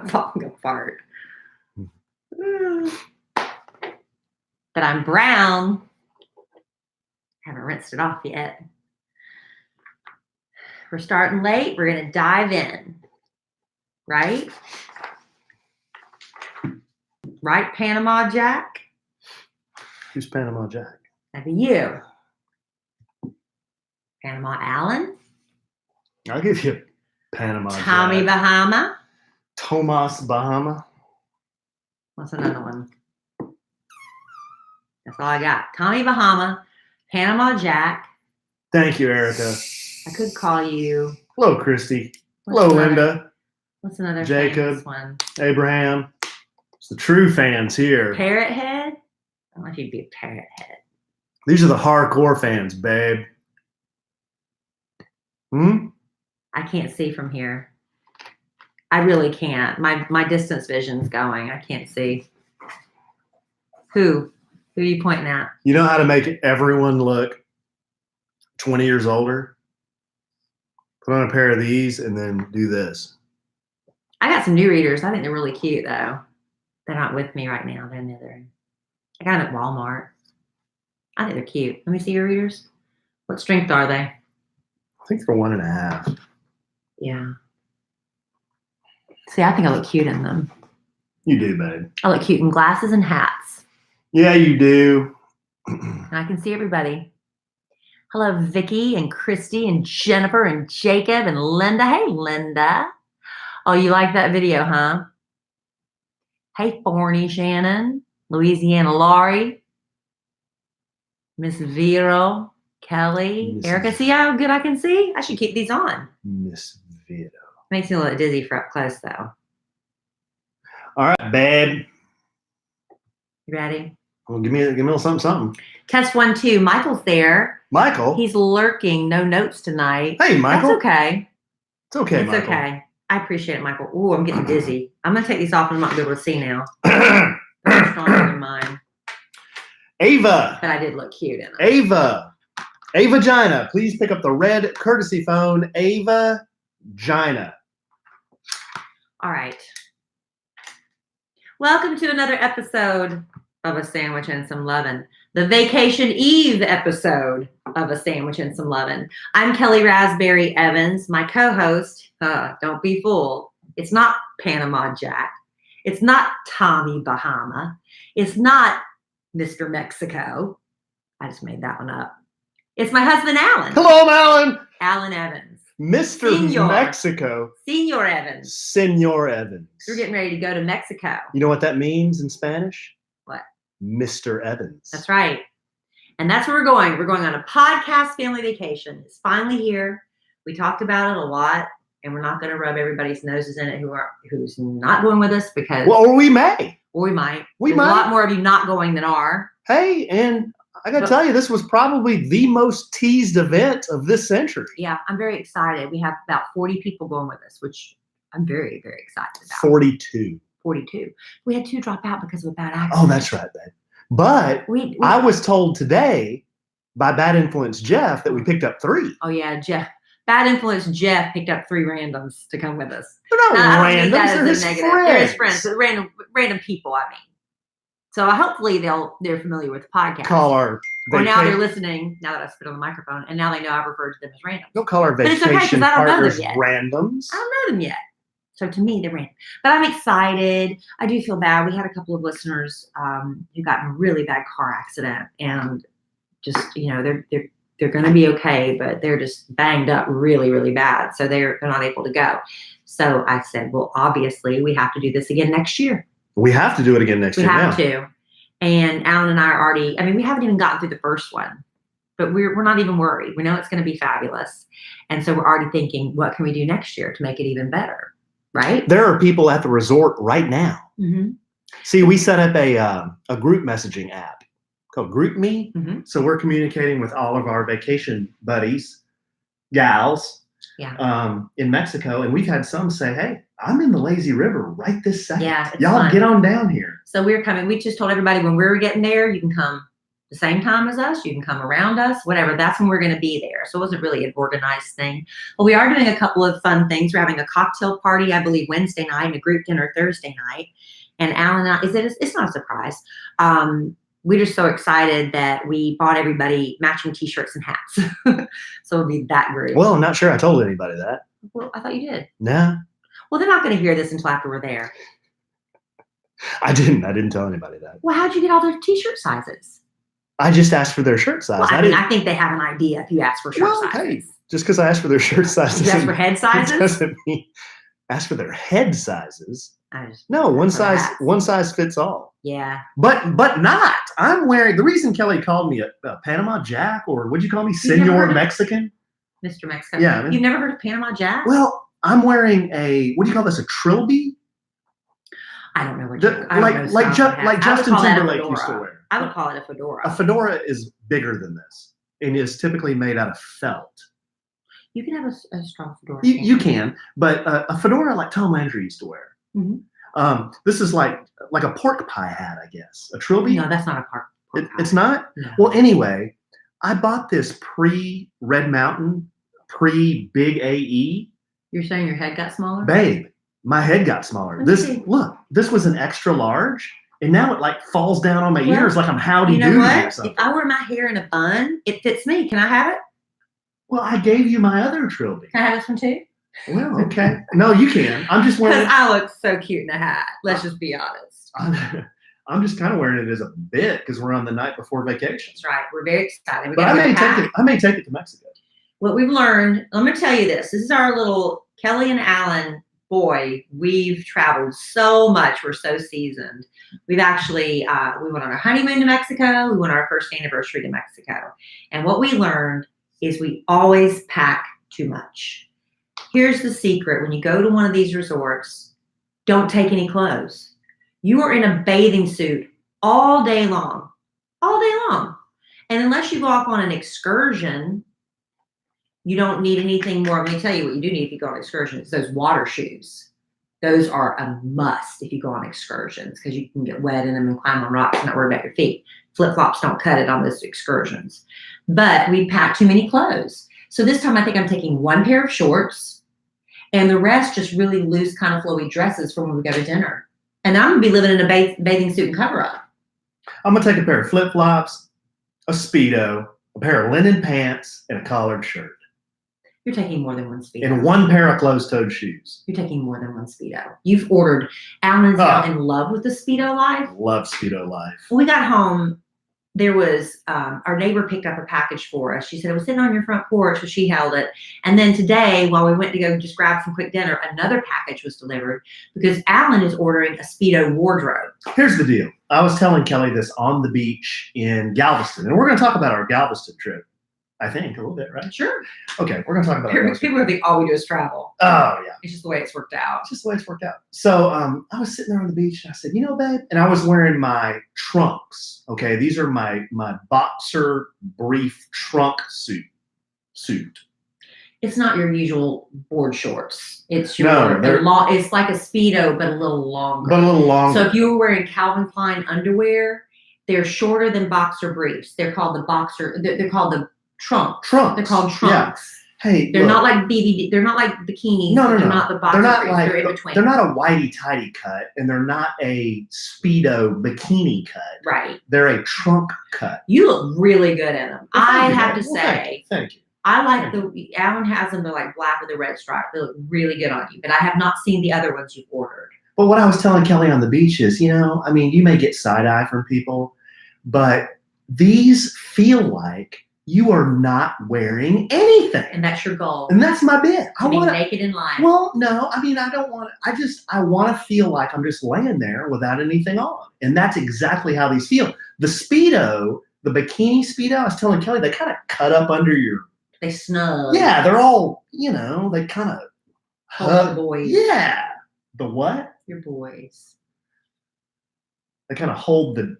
Falling apart. But I'm brown. Haven't rinsed it off yet. We're starting late. We're going to dive in. Right? Right, Panama Jack? Who's Panama Jack? That'd be you. Panama Allen? I'll give you Panama Tommy Jack. Bahama? Tomas Bahama. What's another one? That's all I got. Tommy Bahama, Panama Jack. Thank you, Erica. I could call you. Hello, Christy. What's Hello, another- Linda. What's another Jacob. famous one? Abraham. It's the true fans here. Parrot Head? I don't know if you'd be a Parrot Head. These are the hardcore fans, babe. I can't see from here. I really can't. My distance vision's going. I can't see. Who? Who are you pointing at? You know how to make everyone look 20 years older? Put on a pair of these and then do this. I got some new readers. I think they're really cute, though. They're not with me right now. They're in the other end. I got them at Walmart. I think they're cute. Let me see your readers. What strength are they? I think they're 1.5. Yeah. See, I think I look cute in them. You do, babe. I look cute in glasses and hats. Yeah, you do. And I can see everybody. Hello, Vicky and Christy and Jennifer and Jacob and Linda. Hey, Linda. Oh, you like that video, huh? Hey, Forney Shannon, Louisiana Laurie, Miss Vero, Kelly, Miss Erica. See how good I can see? I should keep these on. Miss Vito. Makes me a little dizzy for up close, though. All right, babe. You ready? Well, give me a little something. Test 1, 2. Michael's there. Michael. He's lurking. No notes tonight. Hey, Michael. That's okay. It's okay, It's Michael. okay. I appreciate it, Michael. Ooh, I'm getting dizzy. I'm going to take these off and I'm not going to be able to see now. They're stronger than mine. Ava. But I did look cute in them. Ava. Ava Gina. Please pick up the red courtesy phone. Ava Gina. All right. Welcome to another episode of A Sandwich and Some Lovin'. The Vacation Eve episode of A Sandwich and Some Lovin'. I'm Kelly Raspberry Evans, my co-host. Don't be fooled. It's not Panama Jack. It's not Tommy Bahama. It's not Mr. Mexico. I just made that one up. It's my husband, Alan. Hello, Alan. Alan Evans. Mr. Senor. Mexico. Senor Evans. Senor Evans. We're getting ready to go to Mexico. You know what that means in Spanish? What? Mr. Evans. That's right. And that's where we're going. We're going on a podcast family vacation. It's finally here. We talked about it a lot, and we're not going to rub everybody's noses in it who's not going with us because Well, or we may. or we might. We There's might. a lot more of you not going than are. Hey, and I got to tell you, this was probably the most teased event of this century. Yeah, I'm very excited. We have about 40 people going with us, which I'm very, very excited about. 42. 42. We had 2 drop out because of a bad accident. Oh, that's right, babe. But We I was told today by Bad Influence Jeff that we picked up 3. Oh yeah, Jeff. Bad Influence Jeff picked up 3 randoms to come with us. They're not I don't mean randoms. that They're as his a negative. They're his friends. friends. Random people, I mean. So hopefully they're familiar with the podcast. Call our Or now they're vacation. listening, now that I spit on the microphone, and now they know I've referred to them as random. Don't call our But it's okay, 'cause vacation I don't know them partners yet. randoms. I don't know them yet. So to me, they're random. But I'm excited. I do feel bad. We had a couple of listeners who got in a really bad car accident, and just, they're going to be okay, but they're just banged up really, really bad. So they're not able to go. So I said, well, obviously we have to do this again next year. We have to do it again next We year have now. to. And Alan and I are already, we haven't even gotten through the first one, but we're not even worried. We know it's going to be fabulous. And so we're already thinking, what can we do next year to make it even better? Right? There are people at the resort right now. Mm-hmm. See, we set up a group messaging app called GroupMe. Mm-hmm. So we're communicating with all of our vacation buddies, gals, in Mexico. And we've had some say, hey, I'm in the lazy river right this second. Yeah, it's Y'all fun. get on down here. So we're coming. We just told everybody when we were getting there, you can come the same time as us. You can come around us, whatever. That's when we're going to be there. So it wasn't really an organized thing. But we are doing a couple of fun things. We're having a cocktail party, I believe, Wednesday night and a group dinner Thursday night. And Alan and I, it's not a surprise. We're just so excited that we bought everybody matching T-shirts and hats. So it'll be that group. Well, I'm not sure I told anybody that. Well, I thought you did. No. Well, they're not going to hear this until after we're there. I didn't tell anybody that. Well, how'd you get all their T-shirt sizes? I just asked for their shirt size. Well, I think they have an idea if you ask for shirt sizes. Hey, just because I asked for their shirt sizes. You ask for head sizes? Doesn't mean ask for their head sizes. No, one size fits all. Yeah. But not. I'm wearing, the reason Kelly called me a Panama Jack, or what'd you call me? Senor Mexican? Mr. Mexico. Yeah. You've never heard of Panama Jack? Well, I'm wearing a, what do you call this? A trilby? I don't know what like Justin Timberlake used to wear. I would call it a fedora. A fedora is bigger than this and is typically made out of felt. You can have a strong fedora. You can, but a fedora like Tom Landry used to wear. Mm-hmm. This is like a pork pie hat, I guess. A trilby? No, that's not a pork pie. It's not? No. Well, anyway, I bought this pre-Red Mountain, pre-Big AE. You're saying your head got smaller? Babe, my head got smaller. Look, this was an extra large, and now it like falls down on my ears like I'm Howdy Doody or something. If I wear my hair in a bun, it fits me. Can I have it? Well, I gave you my other trilby. Can I have this one too? Well, okay. No, you can. I'm just wearing it. Because I look so cute in a hat. Let's just be honest. I'm just kind of wearing it as a bit because we're on the night before vacation. That's right. We're very excited. But I may take it to Mexico. What we've learned, let me tell you this. This is our little Kelly and Alan. Boy, we've traveled so much. We're so seasoned. We've actually, we went on our honeymoon to Mexico. We went on our first anniversary to Mexico. And what we learned is we always pack too much. Here's the secret. When you go to one of these resorts, don't take any clothes. You are in a bathing suit all day long. And unless you go off on an excursion, you don't need anything more. Let me tell you what you do need if you go on excursions. Those water shoes. Those are a must if you go on excursions because you can get wet in them and climb on rocks and not worry about your feet. Flip-flops don't cut it on those excursions. But we packed too many clothes. So this time I think I'm taking one pair of shorts and the rest just really loose kind of flowy dresses for when we go to dinner. And I'm going to be living in a bathing suit and cover-up. I'm going to take a pair of flip-flops, a Speedo, a pair of linen pants, and a collared shirt. You're taking more than one Speedo. And one pair of closed-toed shoes. You're taking more than one Speedo. You've ordered. Alan's now in love with the Speedo life. Love Speedo life. When we got home, there was, our neighbor picked up a package for us. She said, it was sitting on your front porch, so she held it. And then today, while we went to go just grab some quick dinner, another package was delivered because Alan is ordering a Speedo wardrobe. Here's the deal. I was telling Kelly this on the beach in Galveston, and we're going to talk about our Galveston trip. I think a little bit, right? Sure. Okay, we're going to talk about it. People think all we do is travel. Oh, yeah. It's just the way it's worked out. So I was sitting there on the beach, and I said, you know, babe, and I was wearing my trunks. Okay, these are my boxer brief trunk suit. It's not your usual board shorts. It's it's like a Speedo, but a little longer. So if you were wearing Calvin Klein underwear, they're shorter than boxer briefs. They're called the boxer. They're called the trunks. They're called trunks. Yeah. Hey, they're not like BBD. They're not like bikinis. No. They're not the boxer briefs. They're in between. They're not a whitey tighty cut, and they're not a Speedo bikini cut. Right. They're a trunk cut. You look really good in them. Well, I have to say. Thank you. I like Alan has them. They're like black with a red stripe. They look really good on you. But I have not seen the other ones you've ordered. But what I was telling Kelly on the beach is, you may get side eye from people, but these feel like you are not wearing anything. And that's your goal. And that's my bit. I want to be naked in life. Well, no, I don't want to. I want to feel like I'm just laying there without anything on. And that's exactly how these feel. The Speedo, the bikini Speedo, I was telling Kelly, they kind of cut up under your. They snug. Yeah, they're all, they kind of. Hold the boys. Yeah. The what? Your boys. They kind of hold the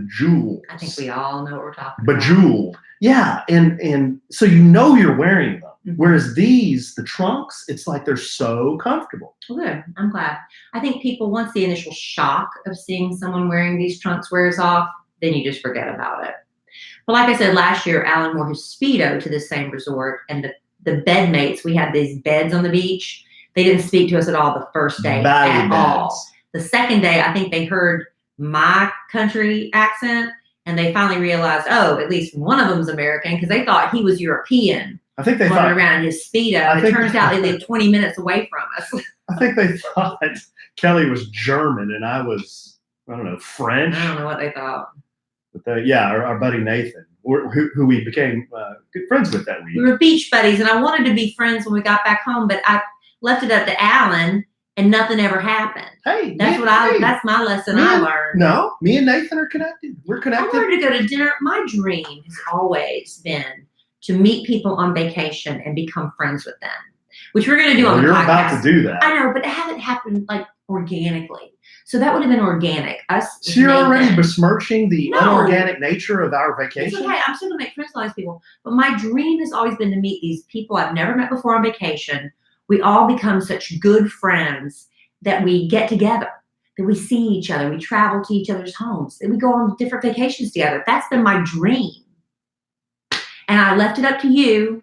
jewels. I think we all know what we're talking about. Bejeweled. Yeah, and so you're wearing them. Mm-hmm. Whereas these, the trunks, it's like they're so comfortable. Well, good. I'm glad. I think people, once the initial shock of seeing someone wearing these trunks wears off, then you just forget about it. But like I said, last year, Alan wore his Speedo to this same resort, and the bed mates, we had these beds on the beach. They didn't speak to us at all the first day at all. The second day, I think they heard my country accent, and they finally realized, oh, at least one of them's American, because they thought he was European. I think they running thought around in his Speedo. It turns out they lived 20 minutes away from us. I think they thought Kelly was German and I was, I don't know, French. I don't know what they thought. But our buddy Nathan, who we became good friends with that week. We were beach buddies, and I wanted to be friends when we got back home, but I left it up to Alan, and nothing ever happened. Hey, that's my lesson I learned. No, me and Nathan are connected. We're connected. I wanted to go to dinner. My dream has always been to meet people on vacation and become friends with them, which we're going to do on the podcast. You're about to do that. I know, but it hasn't happened like organically. So that would have been organic. So you're already besmirching the unorganic nature of our vacation? It's okay. I'm still going to make friends with all these people. But my dream has always been to meet these people I've never met before on vacation. We all become such good friends that we get together, that we see each other, we travel to each other's homes, that we go on different vacations together. That's been my dream. And I left it up to you,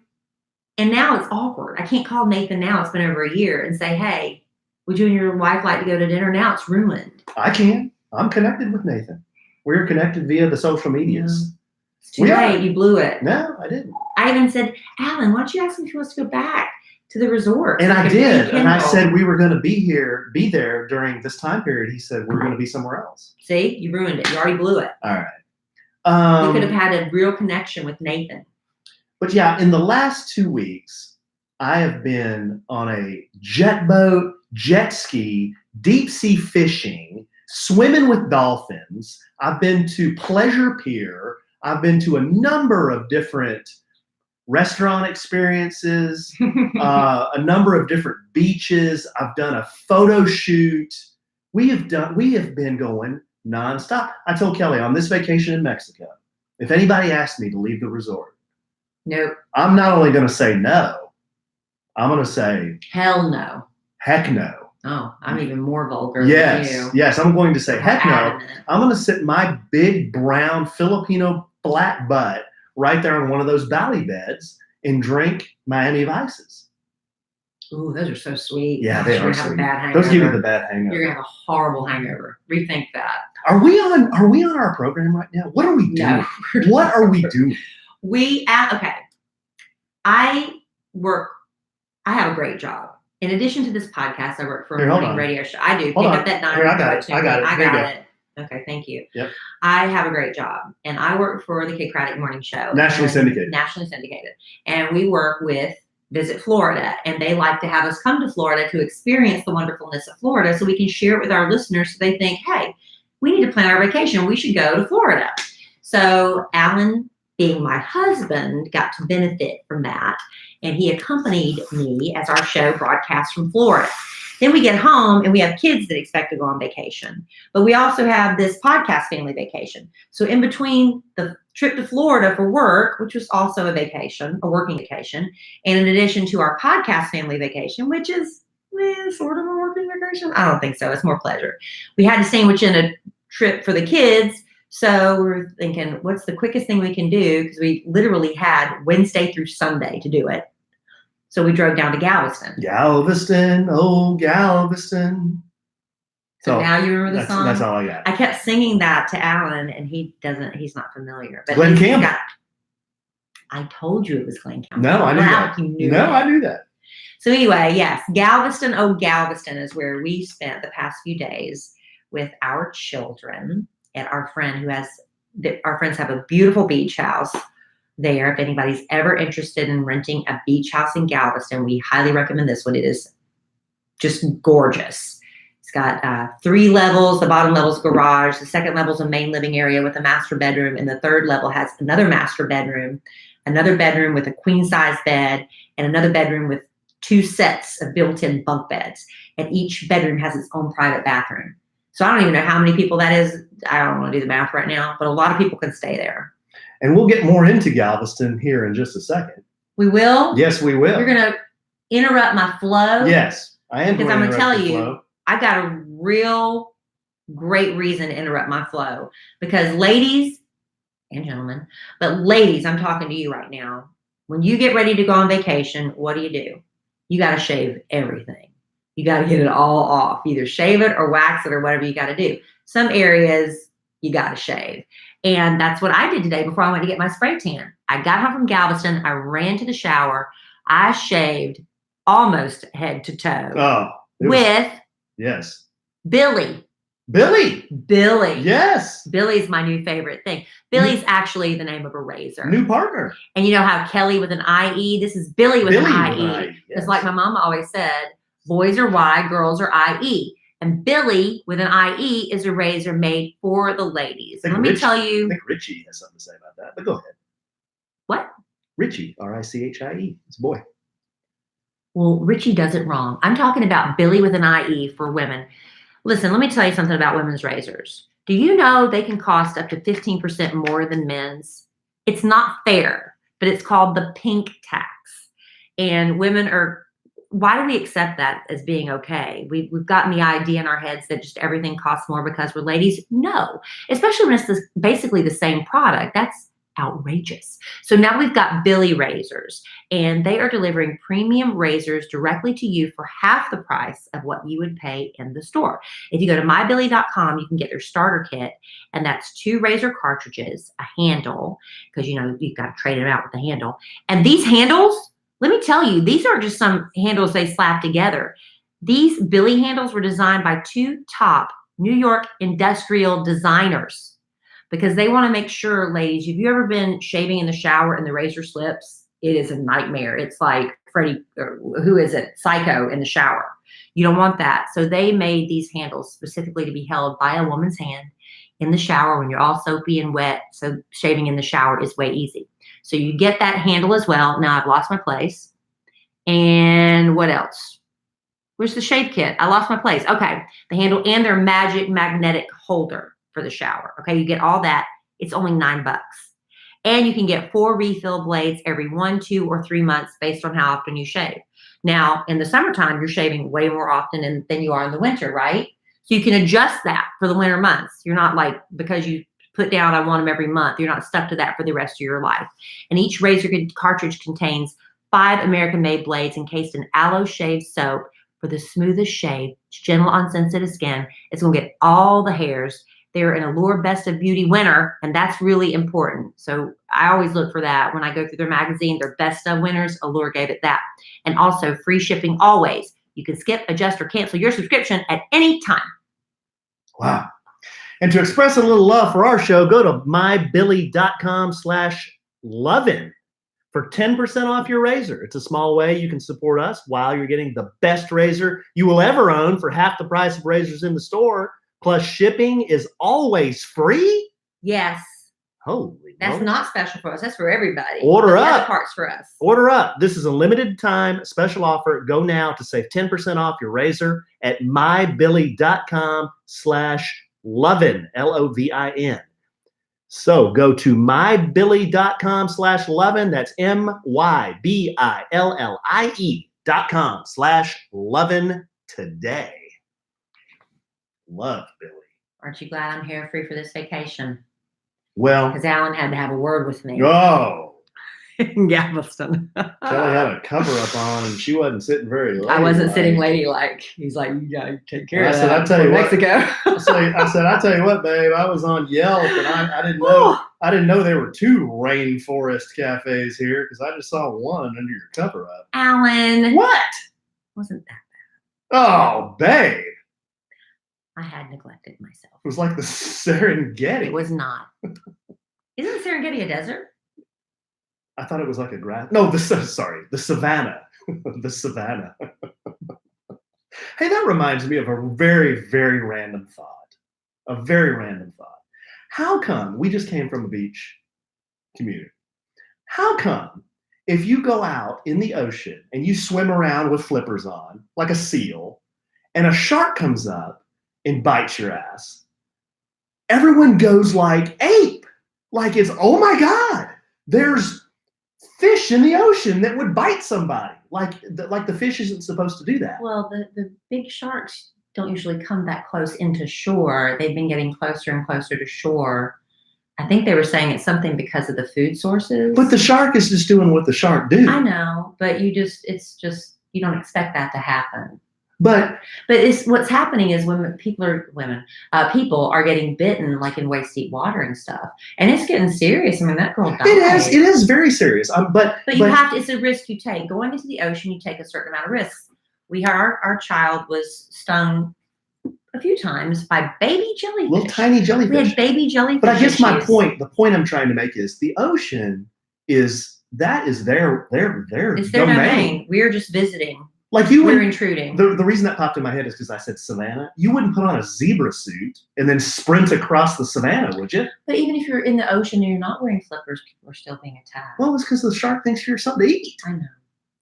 and now it's awkward. I can't call Nathan now, it's been over a year, and say, hey, would you and your wife like to go to dinner? Now it's ruined. I can. I'm connected with Nathan. We're connected via the social medias. It's too late. You blew it. No, I didn't. I even said, Alan, why don't you ask him if he wants to go back to the resort? And I did. And I said we were going to be there during this time period. He said we're going to be somewhere else. See, you ruined it. You already blew it. All right. We could have had a real connection with Nathan. But yeah, in the last 2 weeks, I have been on a jet boat, jet ski, deep sea fishing, swimming with dolphins. I've been to Pleasure Pier. I've been to a number of different restaurant experiences, a number of different beaches. I've done a photo shoot. We have been going nonstop. I told Kelly on this vacation in Mexico, if anybody asked me to leave the resort, nope. I'm not only going to say no, I'm going to say hell no. Heck no. Oh, I'm even more vulgar than you. Yes, I'm going to say heck no. I'm going to sit my big brown Filipino black butt right there on one of those valley beds and drink Miami Vices. Ooh, those are so sweet. Yeah, they are sweet. Those give you the bad hangover. You're gonna have a horrible hangover. Rethink that. Are we on our program right now? What are we doing? No, what are we doing? Okay. I have a great job. In addition to this podcast, I work for a morning radio show. I do. Pick up that 9. I got it. Okay, thank you. Yep. I have a great job, and I work for the Kid Craddock Morning Show. Nationally syndicated. And we work with Visit Florida, and they like to have us come to Florida to experience the wonderfulness of Florida so we can share it with our listeners so they think, hey, we need to plan our vacation. We should go to Florida. So Alan, being my husband, got to benefit from that, and he accompanied me as our show broadcasts from Florida. Then we get home and we have kids that expect to go on vacation. But we also have this podcast family vacation. So in between the trip to Florida for work, which was also a vacation, a working vacation, and in addition to our podcast family vacation, which is sort of a working vacation. I don't think so. It's more pleasure. We had to sandwich in a trip for the kids. So we're thinking, what's the quickest thing we can do? Because we literally had Wednesday through Sunday to do it. So we drove down to Galveston. Galveston. So now you remember the song? That's all I got. I kept singing that to Alan, and he's not familiar. But Glenn Campbell. I told you it was Glenn Campbell. No, I knew that. I knew that. So anyway, yes, Galveston. Oh, Galveston is where we spent the past few days with our children and our friend our friends have a beautiful beach house there. If anybody's ever interested in renting a beach house in Galveston, we highly recommend this one. It is just gorgeous. It's got 3 levels. The bottom level is garage. The second level is a main living area with a master bedroom. And the third level has another master bedroom, another bedroom with a queen size bed, and another bedroom with 2 sets of built-in bunk beds. And each bedroom has its own private bathroom. So I don't even know how many people that is. I don't want to do the math right now, but a lot of people can stay there. And we'll get more into Galveston here in just a second. We will? Yes, we will. You're going to interrupt my flow? Yes, I am. Because I'm going to tell you, I got a real great reason to interrupt my flow. Because ladies, and gentlemen, but ladies, I'm talking to you right now. When you get ready to go on vacation, what do? You got to shave everything. You got to get it all off. Either shave it or wax it or whatever you got to do. Some areas you got to shave. And that's what I did today before I went to get my spray tan. I got home from Galveston. I ran to the shower. I shaved almost head to toe with yes, Billy. Billy. Yes. Billy's my new favorite thing. Billy's actually the name of a razor. New partner. And you know how Kelly with an IE? This is Billy with an IE. Because like my mama always said, boys are Y, girls are IE. And Billy with an IE is a razor made for the ladies. And let me tell you. I think Richie has something to say about that, but go ahead. What? Richie, RICHIE. It's a boy. Well, Richie does it wrong. I'm talking about Billy with an IE for women. Listen, let me tell you something about women's razors. Do you know they can cost up to 15% more than men's? It's not fair, but it's called the pink tax. And women are, why do we accept that as being okay? We've gotten the idea in our heads that just everything costs more because we're ladies. No, especially when it's basically the same product. That's outrageous. So now we've got Billy razors, and they are delivering premium razors directly to you for half the price of what you would pay in the store. If you go to mybilly.com, you can get their starter kit, and that's 2 razor cartridges, a handle, because you know you've got to trade them out with the handle. And these handles, let me tell you, these aren't just some handles they slap together. These Billy handles were designed by 2 top New York industrial designers, because they want to make sure, ladies, if you've ever been shaving in the shower and the razor slips, it is a nightmare. It's like Psycho in the shower. You don't want that. So they made these handles specifically to be held by a woman's hand in the shower when you're all soapy and wet. So shaving in the shower is way easy. So you get that handle as well. Now I've lost my place. And what else? Where's the shave kit? I lost my place. Okay. The handle and their magic magnetic holder for the shower. Okay, you get all that. It's only $9. And you can get 4 refill blades every 1, 2, or 3 months based on how often you shave. Now, in the summertime, you're shaving way more often than you are in the winter, right? So you can adjust that for the winter months. You're not like, because you put down, I want them every month, you're not stuck to that for the rest of your life. And each razor cartridge contains 5 American-made blades encased in aloe shave soap for the smoothest shave. It's gentle on sensitive skin. It's going to get all the hairs. They're an Allure Best of Beauty winner, and that's really important. So I always look for that when I go through their magazine. Their Best of winners, Allure gave it that. And also free shipping always. You can skip, adjust, or cancel your subscription at any time. Wow. And to express a little love for our show, go to mybilly.com/lovin for 10% off your razor. It's a small way you can support us while you're getting the best razor you will ever own for half the price of razors in the store. Plus shipping is always free? Yes. Holy That's moly. not special for us. That's for everybody. Order up. The other part's for us. Order up. This is a limited time special offer. Go now to save 10% off your razor at mybilly.com/lovin, Lovin. So go to mybilly.com/lovin. That's mybillie.com/lovin today. Love Billy. Aren't you glad I'm here free for this vacation? Well, because Alan had to have a word with me. Oh, in Galveston. Kelly had a cover up on, and she wasn't sitting very ladylike. I wasn't sitting ladylike. He's like, you gotta take care of that. I said, I tell you what, Mexico. I said, I tell you what, babe. I was on Yelp, and I didn't know. I didn't know there were 2 rainforest cafes here because I just saw one under your cover up. Alan. What? Wasn't that bad? Oh, babe. I had neglected myself. It was like the Serengeti. It was not. Isn't the Serengeti a desert? I thought it was like a grass. No, the savannah. The savannah. Hey, that reminds me of a very, very random thought. A very random thought. How come we just came from a beach community? How come if you go out in the ocean and you swim around with flippers on, like a seal, and a shark comes up and bites your ass, everyone goes like ape? Like it's, oh my God, there's fish in the ocean that would bite somebody. Like the fish isn't supposed to do that. Well, the big sharks don't usually come that close into shore. They've been getting closer and closer to shore I think they were saying it's something because of the food sources. But the shark is just doing what the shark do. I know, but you don't expect that to happen. But it's what's happening is when people are getting bitten like in waist deep water and stuff, and it's getting serious. I mean, that girl died. It is very serious. But you have to. It's a risk you take. Going into the ocean, you take a certain amount of risks. Our child was stung a few times by baby jellyfish. Little tiny jellyfish. We had baby jellyfish. But I guess the point I'm trying to make is the ocean is their it's their domain. We're just visiting. Like we're intruding. The reason that popped in my head is because I said savannah. You wouldn't put on a zebra suit and then sprint across the savannah, would you? But even if you're in the ocean and you're not wearing flippers, people are still being attacked. Well, it's because the shark thinks you're something to eat. I know.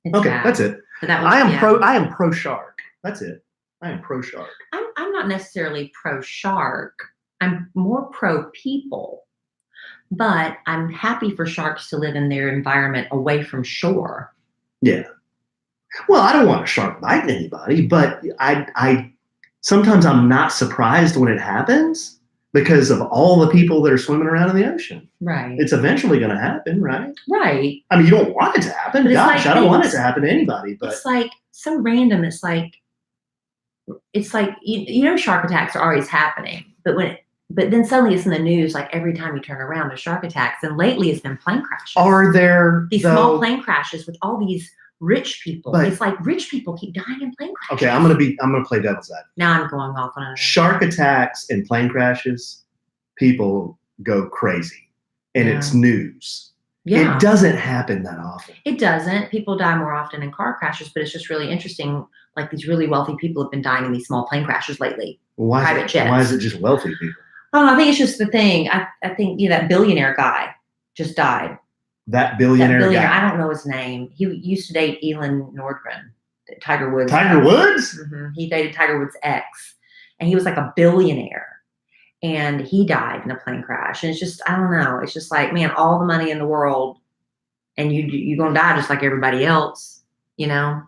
It's okay, bad. That's it. But that was, I am pro shark. That's it. I am pro shark. I'm not necessarily pro shark. I'm more pro people. But I'm happy for sharks to live in their environment away from shore. Yeah. Well, I don't want a shark biting anybody, but I sometimes I'm not surprised when it happens because of all the people that are swimming around in the ocean. Right. It's eventually going to happen, right? Right. I mean, you don't want it to happen. But Gosh, I don't want it to happen to anybody. But it's like so random. It's like you know, shark attacks are always happening, but then suddenly it's in the news. Like every time you turn around, there's shark attacks, and lately it's been plane crashes. Are there these small plane crashes with all these rich people? It's like rich people keep dying in plane crashes. Okay, I'm gonna play devil's advocate. Now I'm going off on it. Shark attacks and plane crashes, people go crazy, and it's news. Yeah. It doesn't happen that often. It doesn't. People die more often in car crashes, but it's just really interesting. Like these really wealthy people have been dying in these small plane crashes lately. Private jets. Why is it just wealthy people? I don't know. I think it's just the thing. I think that billionaire guy just died. That billionaire guy. I don't know his name. He used to date Elin Nordgren, Tiger Woods. Tiger Woods? Mm-hmm. He dated Tiger Woods' ex, and he was like a billionaire. And he died in a plane crash. And it's just, I don't know. It's just like, man, all the money in the world, and you're gonna die just like everybody else, you know?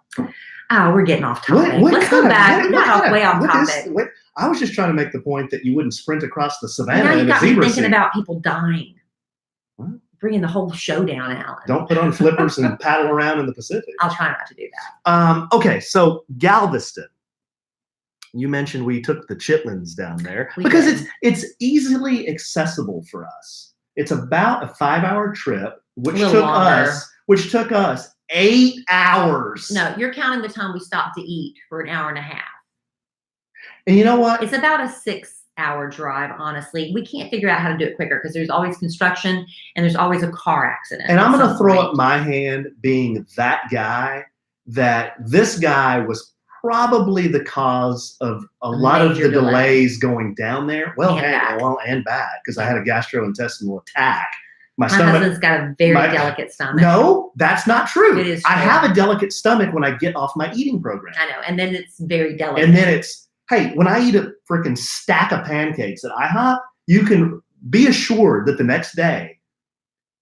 Oh, we're getting off topic. Let's go back. We got way off topic. I was just trying to make the point that you wouldn't sprint across the savannah now you in a got zebra me thinking suit. about people dying. What? Bringing the whole show down, Alan. Don't put on flippers and paddle around in the Pacific. I'll try not to do that. Okay, so Galveston. You mentioned we took the chitlins down there because it's easily accessible for us. It's about a 5-hour trip, which took us 8 hours. No, you're counting the time we stopped to eat for an hour and a half. And you know what? It's about a 6-hour drive, honestly. We can't figure out how to do it quicker because there's always construction and there's always a car accident. And I'm going to throw up my hand being that guy, that this guy was probably the cause of a lot of the delays going down there. Well, and back, because I had a gastrointestinal attack. My husband's got a very delicate stomach. No, that's not true. It is true. I have a delicate stomach when I get off my eating program. I know, and then it's very delicate. And then hey, when I eat a freaking stack of pancakes at IHOP, you can be assured that the next day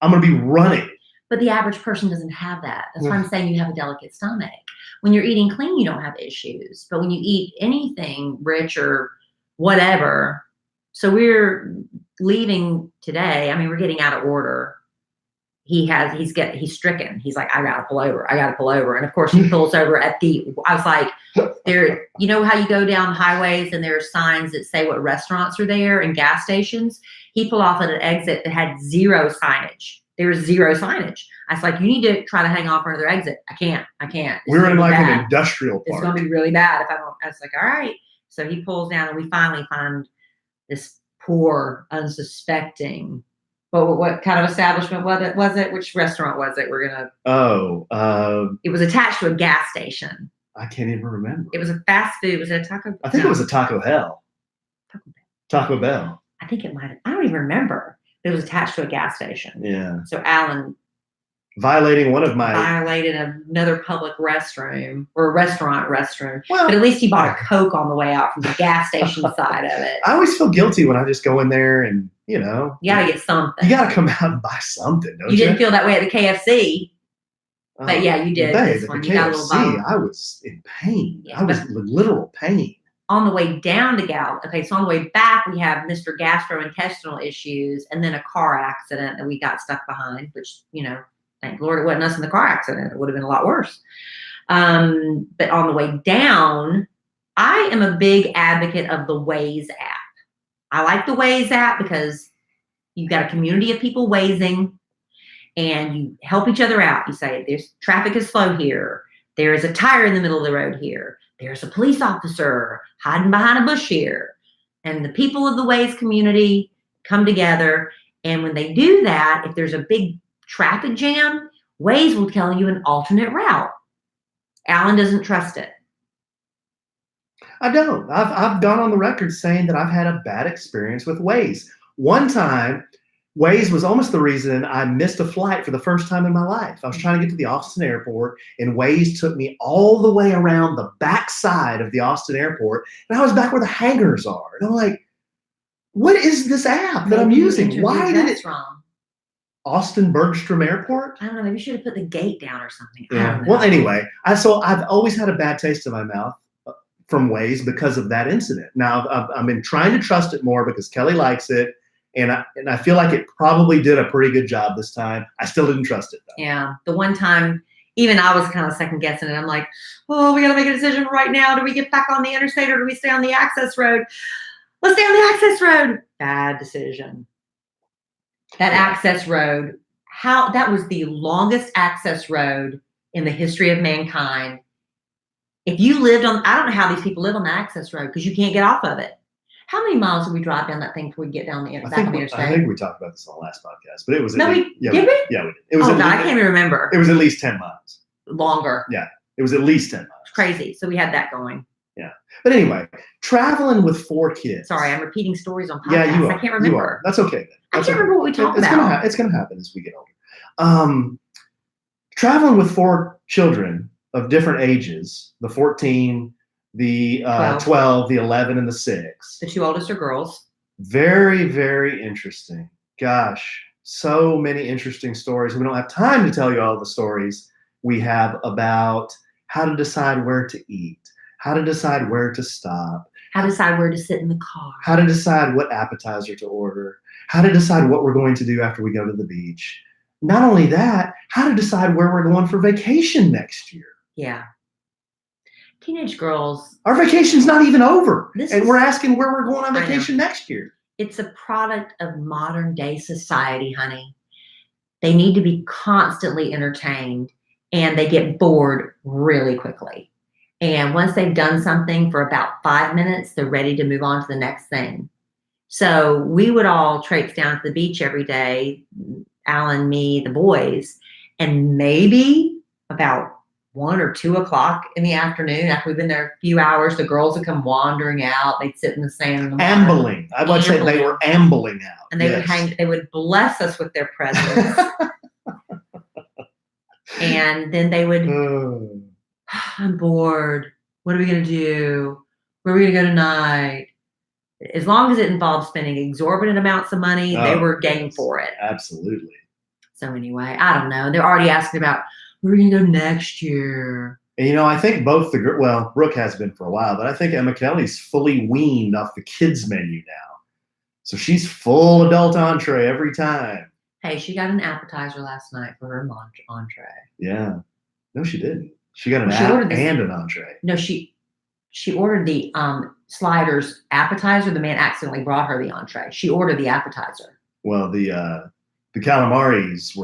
I'm going to be running. But the average person doesn't have that. That's why I'm saying you have a delicate stomach. When you're eating clean, you don't have issues. But when you eat anything rich or whatever, so we're leaving today. I mean, we're getting out of order. He's stricken. He's like, I gotta pull over. And of course he pulls over I was like, you know how you go down highways and there are signs that say what restaurants are there and gas stations? He pulled off at an exit that had zero signage. There was zero signage. I was like, you need to try to hang off for another exit. I can't. We're in like an industrial park. It's going to be really bad if I don't. I was like, all right. So he pulls down and we finally find this poor, unsuspecting. But what kind of establishment was it? Which restaurant was it? It was attached to a gas station. I can't even remember. It was a fast food. Was it a taco? I think it was a Taco Bell. Taco Bell. I think it might have. I don't even remember. It was attached to a gas station. Yeah. So Alan violated another public restroom or a restaurant restroom. Well, but at least he bought a Coke on the way out from the gas station side of it. I always feel guilty when I just go in there and, you gotta get something. You gotta come out and buy something, don't you? You didn't feel that way at the KFC. But yeah, you did. This one. You got a little bone. I was in pain. Yeah, I was in literal pain. on the way down to okay, so on the way back, we have Mr. Gastrointestinal issues and then a car accident that we got stuck behind, which, thank Lord it wasn't us in the car accident. It would have been a lot worse. But on the way down, I am a big advocate of the Waze app. I like the Waze app because you've got a community of people Wazing and you help each other out. You say, there's traffic is slow here. There is a tire in the middle of the road here. There's a police officer hiding behind a bush here. And the people of the Waze community come together. And when they do that, if there's a big traffic jam, Waze will tell you an alternate route. Alan doesn't trust it. I don't. I've gone on the record saying that I've had a bad experience with Waze. One time, Waze was almost the reason I missed a flight for the first time in my life. I was trying to get to the Austin airport, and Waze took me all the way around the back side of the Austin airport, and I was back where the hangars are. And I'm like, what is this app that I'm using? Why did it? Wrong. Austin Bergstrom Airport? I don't know. Maybe you should have put the gate down or something. Yeah. Well, anyway, I've always had a bad taste in my mouth from Waze because of that incident. Now, I've been trying to trust it more because Kelly likes it. And I feel like it probably did a pretty good job this time. I still didn't trust it, though. Yeah. The one time, even I was kind of second guessing it. I'm like, oh, we got to make a decision right now. Do we get back on the interstate or do we stay on the access road? Let's stay on the access road. Bad decision. That access road, that was the longest access road in the history of mankind. If you lived I don't know how these people live on the access road because you can't get off of it. How many miles did we drive down that thing before we get down the interstate? I think we talked about this on the last podcast, but it was did we? Yeah, we did. It was I can't even remember. It was at least 10 miles. Longer. Yeah, it was at least 10 miles. It's crazy. So we had that going. Yeah, but anyway, traveling with 4 kids. Sorry, I'm repeating stories on podcasts. Yeah, you are. I can't remember. You are. That's okay. Then. I can't remember what we talked about. It's going to happen as we get older. Traveling with 4 children of different ages, the 14, the 12, the 11, and the 6. The 2 oldest are girls. Very, very interesting. Gosh, so many interesting stories. We don't have time to tell you all the stories we have about how to decide where to eat, how to decide where to stop, how to decide where to sit in the car, how to decide what appetizer to order, how to decide what we're going to do after we go to the beach. Not only that, how to decide where we're going for vacation next year. Yeah. Teenage girls. Our vacation's not even over. We're asking where we're going on vacation next year. It's a product of modern day society, honey. They need to be constantly entertained and they get bored really quickly. And once they've done something for about 5 minutes, they're ready to move on to the next thing. So we would all traipse down to the beach every day, Alan, me, the boys, and maybe about 1 or 2 o'clock in the afternoon, after we've been there a few hours, the girls would come wandering out. They'd sit in the sand. In the ambling. I would say they were ambling out. And they would bless us with their presence. And then they would, I'm bored. What are we going to do? Where are we going to go tonight? As long as it involved spending exorbitant amounts of money, they were game for it. Absolutely. So anyway, I don't know. They're already asking about where are we going to go next year. And, I think both Brooke has been for a while, but I think Emma Kelly's fully weaned off the kids menu now. So she's full adult entree every time. Hey, she got an appetizer last night for her entree. Yeah. No, she didn't. She got an app and an entree. No, she ordered the sliders appetizer. The man accidentally brought her the entree. She ordered the appetizer. Well, the calamaris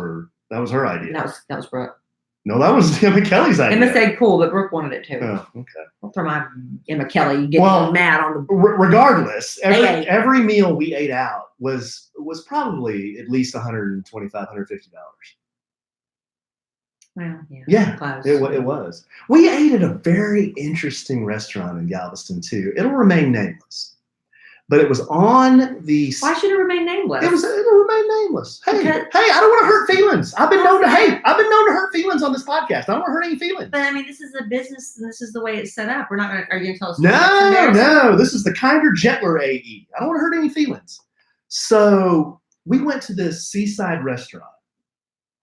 that was her idea. That was Brooke. No, that was Emma Kelly's idea. Emma said cool, but Brooke wanted it too. Oh, okay. I'll throw my Emma Kelly. You get mad on the. Regardless, every meal we ate out was probably at least $125, $150. Well, yeah, close. It was. We ate at a very interesting restaurant in Galveston too. It'll remain nameless, but it was on the. Why should it remain nameless? It'll remain nameless. Hey, I don't want to hurt feelings. I've been known to hurt feelings on this podcast. I don't want to hurt any feelings. But I mean, this is a business, and this is the way it's set up. Are you going to tell us? No. This is the kinder, gentler AE. I don't want to hurt any feelings. So we went to this seaside restaurant.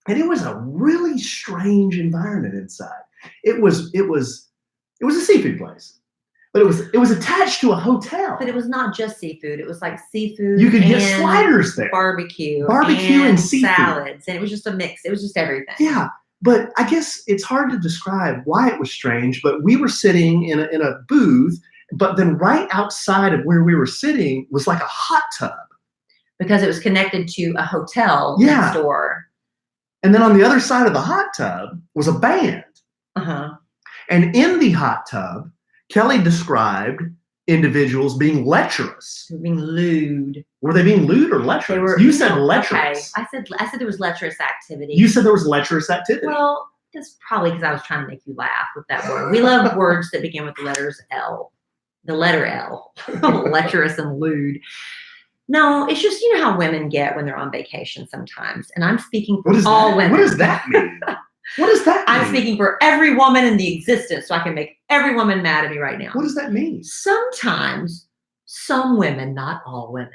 And it was a really strange environment inside. It was a seafood place, But it was attached to a hotel. But it was not just seafood. It was like seafood. You could get and sliders there. Barbecue And seafood. salads. And it was just a mix. It was just everything. Yeah. But I guess it's hard to describe why it was strange. But we were sitting in a booth, but then right outside of where we were sitting was like a hot tub. Because it was connected to a hotel next door. And then on the other side of the hot tub was a band. Uh-huh. And in the hot tub, Kelly described individuals being lecherous. Being lewd. Were they being lewd or lecherous? You said lecherous. Okay. I said there was lecherous activity. You said there was lecherous activity. Well, that's probably because I was trying to make you laugh with that word. We love words that begin with the letters L. The letter L. Lecherous and lewd. No, it's just, you know how women get when they're on vacation sometimes. And I'm speaking for all women. What does that mean? What does that mean? I'm speaking for every woman in the existence, so I can make every woman mad at me right now. What does that mean? Sometimes, some women, not all women,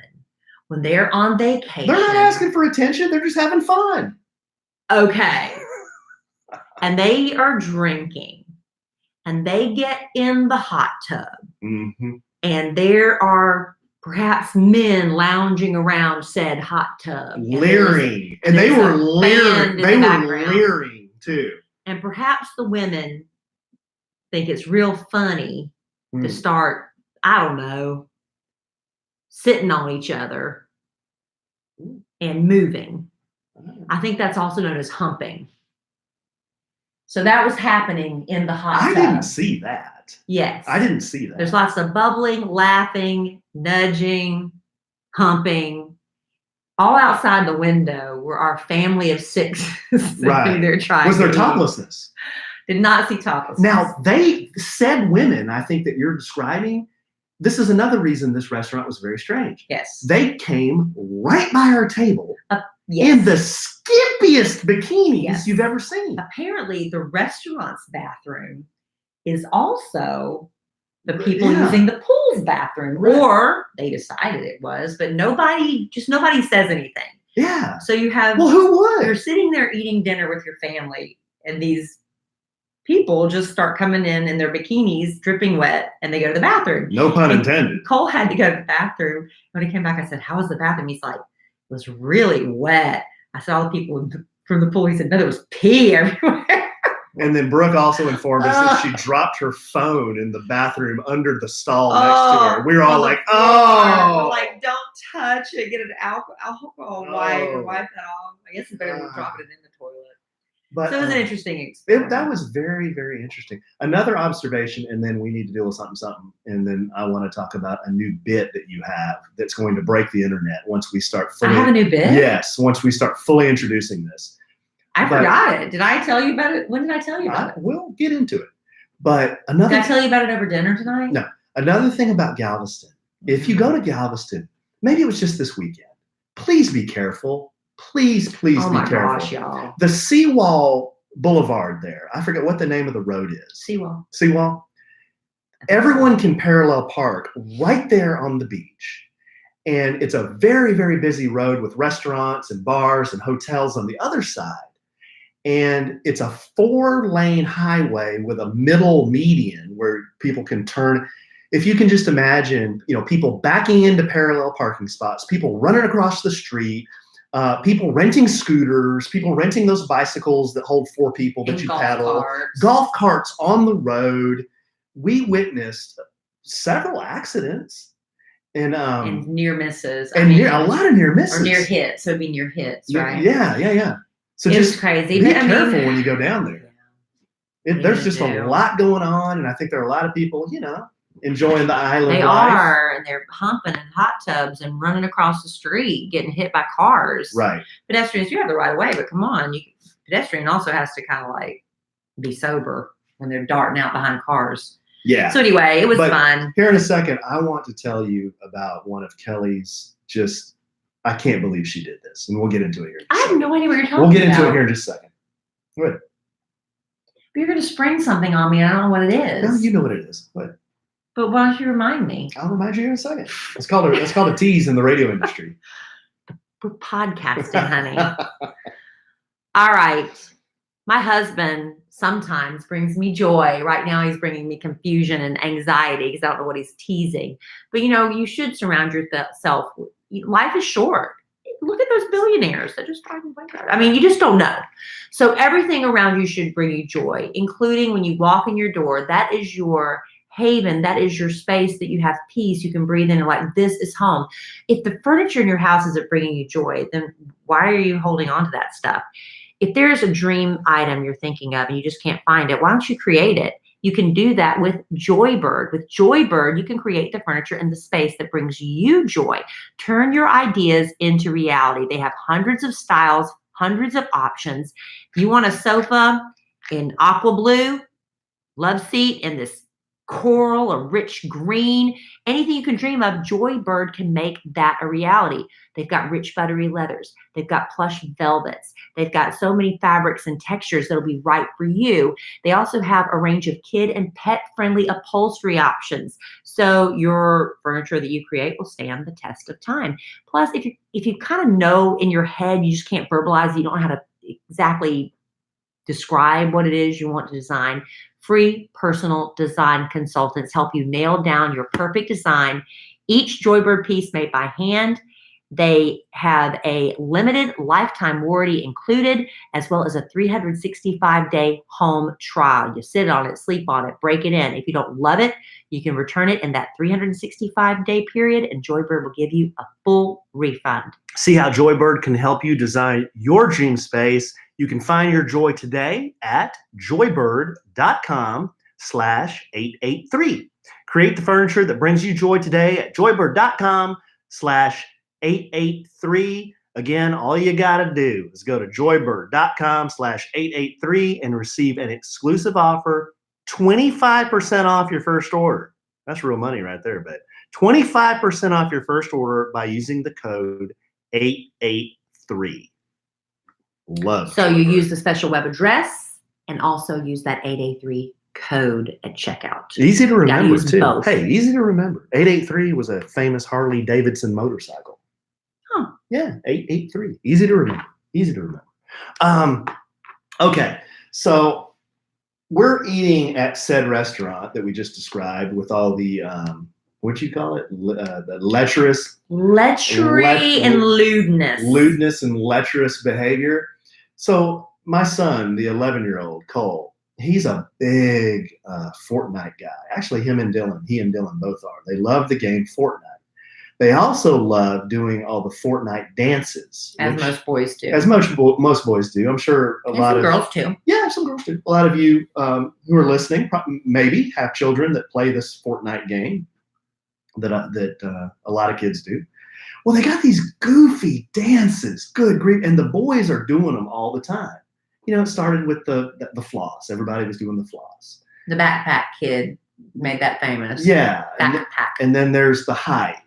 when they're on vacation. They're not asking for attention. They're just having fun. Okay. And they are drinking. And they get in the hot tub. Mm-hmm. And there are perhaps men lounging around said hot tub. Leering. And they were leering. They were leering too. And perhaps the women think it's real funny to start, I don't know, sitting on each other and moving. I think that's also known as humping. So that was happening in the hot tub. I didn't see that. Yes. I didn't see that. There's lots of bubbling, laughing, nudging, humping. All outside the window were our family of six sitting there trying. Was there toplessness? Did not see toplessness. Now, they said women, I think that you're describing, this is another reason this restaurant was very strange. Yes. They came right by our table yes. in the skimpiest bikinis you've ever seen. Apparently, the restaurant's bathroom is also the people using the pool's bathroom, or they decided it was, but nobody says anything. Yeah. So you have, well, who would? You're sitting there eating dinner with your family, and these people just start coming in their bikinis, dripping wet, and they go to the bathroom. No pun intended. Cole had to go to the bathroom. When he came back, I said, "How was the bathroom?" He's like, "It was really wet." I said, "All the people from the pool." He said, "No, there was pee everywhere." And then Brooke also informed us that she dropped her phone in the bathroom under the stall next to her. We were all like, "Oh!" We're like, "Don't touch it. Get an alcohol wipe and wipe that off." I guess it's better than dropping it in the toilet. But so it was an interesting experience. That was very, very interesting. Another observation, and then we need to deal with something, and then I want to talk about a new bit that you have that's going to break the internet once we start fully. I have a new bit? Yes, once we start fully introducing this. I forgot it. Did I tell you about it? When did I tell you about it? We'll get into it. But another. Did I tell you about it over dinner tonight? No. Another thing about Galveston. If you go to Galveston, maybe it was just this weekend. Please be careful. Please be careful. Oh my gosh, y'all. The Seawall Boulevard there. I forget what the name of the road is. Seawall. Everyone can parallel park right there on the beach. And it's a very, very busy road with restaurants and bars and hotels on the other side. And it's a 4-lane highway with a middle median where people can turn. If you can just imagine, people backing into parallel parking spots, people running across the street, people renting scooters, people renting those bicycles that hold 4 people that you paddle, golf carts on the road. We witnessed several accidents and near misses. A lot of near misses. Or near hits. So it'd be near hits, right? Yeah. So it's crazy. Be careful when you go down there. There's just a lot going on, and I think there are a lot of people, enjoying the island life. They are, and they're humping in hot tubs and running across the street, getting hit by cars. Right. Pedestrians, you have the right of way, but come on, pedestrian also has to kind of like be sober when they're darting out behind cars. Yeah. So anyway, it was fun. Here in a second, I want to tell you about one of Kelly's I can't believe she did this, and we'll get into it here. I have no idea what you're talking about. We'll get into it here in just a second. Go ahead. But you're going to spring something on me. I don't know what it is. No, you know what it is. What? But why don't you remind me? I'll remind you in a second. It's called a tease in the radio industry. We're podcasting, honey. All right. My husband sometimes brings me joy. Right now, he's bringing me confusion and anxiety because I don't know what he's teasing. But you should surround yourself. Life is short. Look at those billionaires that just started like that. I mean, you just don't know. So everything around you should bring you joy, including when you walk in your door. That is your haven. That is your space that you have peace. You can breathe in and like, this is home. If the furniture in your house isn't bringing you joy, then why are you holding on to that stuff? If there's a dream item you're thinking of and you just can't find it, why don't you create it? You can do that with Joybird. With Joybird, you can create the furniture and the space that brings you joy. Turn your ideas into reality. They have hundreds of styles, hundreds of options. If you want a sofa in aqua blue, love seat in this coral or rich green, anything you can dream of, Joybird can make that a reality. They've got rich buttery leathers. They've got plush velvets. They've got so many fabrics and textures that'll be right for you. They also have a range of kid and pet friendly upholstery options. So your furniture that you create will stand the test of time. Plus, if you kind of know in your head, you just can't verbalize, you don't know how to exactly describe what it is you want to design, free personal design consultants help you nail down your perfect design. Each Joybird piece made by hand. They have a limited lifetime warranty included, as well as a 365-day home trial. You sit on it, sleep on it, break it in. If you don't love it, you can return it in that 365-day period, and Joybird will give you a full refund. See how Joybird can help you design your dream space. You can find your joy today at joybird.com/883. Create the furniture that brings you joy today at joybird.com/883. Again, all you got to do is go to joybird.com/883 and receive an exclusive offer, 25% off your first order. That's real money right there, babe. 25% off your first order by using the code 883. Love. So you use the special web address and also use that 883 code at checkout. Easy to remember too. Both. Hey, easy to remember. 883 was a famous Harley Davidson motorcycle. Huh. Yeah, 883. Easy to remember. Easy to remember. Okay, so we're eating at said restaurant that we just described with all the what'd you call it? The lecherous, lechery and lewdness. Lewdness and lecherous behavior. So my son, the 11-year-old Cole, he's a big Fortnite guy. Actually, he and Dylan both are. They love the game Fortnite. They also love doing all the Fortnite dances. As most boys do. As most boys do. I'm sure a lot of girls too. Yeah, some girls do. A lot of you who are listening maybe have children that play this Fortnite game that a lot of kids do. Well, they got these goofy dances. Good grief. And the boys are doing them all the time. It started with the floss. Everybody was doing the floss. The backpack kid made that famous. Yeah. Backpack. And then there's the hype.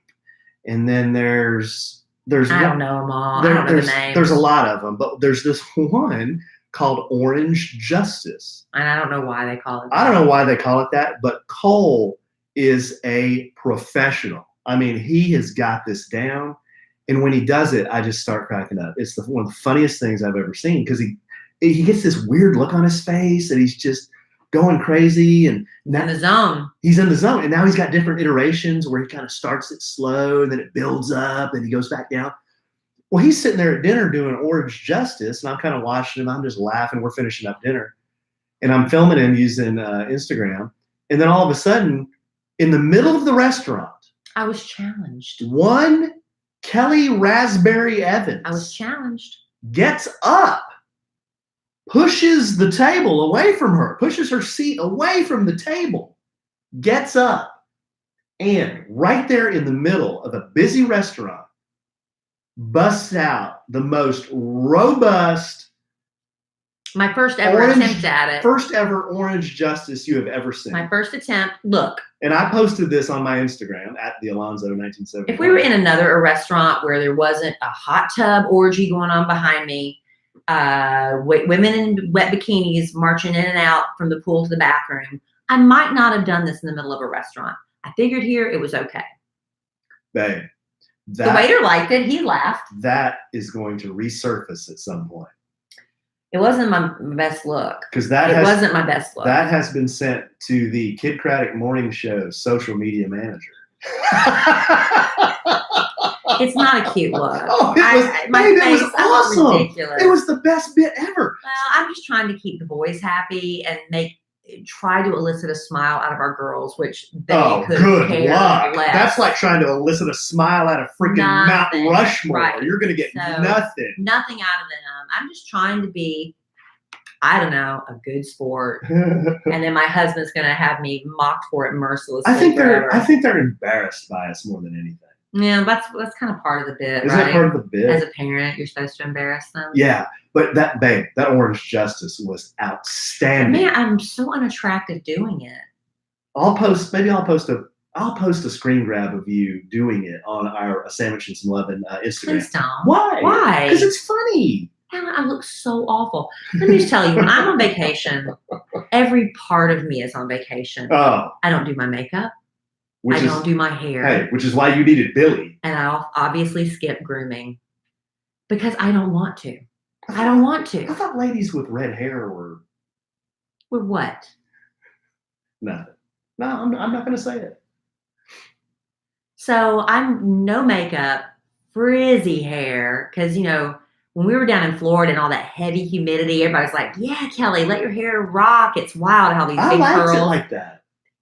And then there's I don't know them all. I don't know the names. There's a lot of them, but there's this one called Orange Justice. And I don't know why they call it that. I don't know why they call it that, but Cole is a professional. I mean, he has got this down. And when he does it, I just start cracking up. It's one of the funniest things I've ever seen because he gets this weird look on his face and he's just going crazy. And now, in the zone. He's in the zone. And now he's got different iterations where he kind of starts it slow and then it builds up and he goes back down. Well, he's sitting there at dinner doing Orange Justice and I'm kind of watching him. I'm just laughing. We're finishing up dinner. And I'm filming him using Instagram. And then all of a sudden, in the middle of the restaurant, I was challenged. One Kelly Raspberry Evans. I was challenged. Gets up, pushes the table away from her, pushes her seat away from the table, gets up, and right there in the middle of a busy restaurant, busts out the most robust, my first ever attempt at it. First ever Orange Justice you have ever seen. My first attempt. Look. And I posted this on my Instagram at the Alonzo 1970. If we were in a restaurant where there wasn't a hot tub orgy going on behind me, women in wet bikinis marching in and out from the pool to the bathroom, I might not have done this in the middle of a restaurant. I figured here it was okay. Babe. The waiter liked it. He laughed. That is going to resurface at some point. It wasn't my best look. Because It wasn't my best look. That has been sent to the Kid Craddock Morning Show's social media manager. It's not a cute look. Oh, My it face, was I look awesome. ridiculous. It was the best bit ever. Well, I'm just trying to keep the boys happy and try to elicit a smile out of our girls, which they could good care luck. less. That's like trying to elicit a smile out of freaking Mount Rushmore. Right. You're going to get nothing. Nothing out of them. I'm just trying to be, I don't know, a good sport. And then my husband's going to have me mocked for it mercilessly. I think they're embarrassed by us more than anything. Yeah, that's kind of part of the bit, Is right? that part of the bit? As a parent, you're supposed to embarrass them. Yeah, but that Orange Justice was outstanding. Man, I'm so unattractive doing it. I'll post a screen grab of you doing it on our Sandwich and Some Lovin' Instagram. Please don't. Why? Why? Because it's funny. I look so awful. Let me just tell you, when I'm on vacation, every part of me is on vacation. Oh. I don't do my makeup. I don't do my hair. Hey, which is why you needed Billy. And I'll obviously skip grooming because I don't want to. I don't want to. I thought ladies with red hair were... With what? Nothing. No, I'm not going to say it. So I'm no makeup, frizzy hair, because, you know, when we were down in Florida and all that heavy humidity, everybody's like, yeah, Kelly, let your hair rock. It's wild how these big curls. I liked it like that.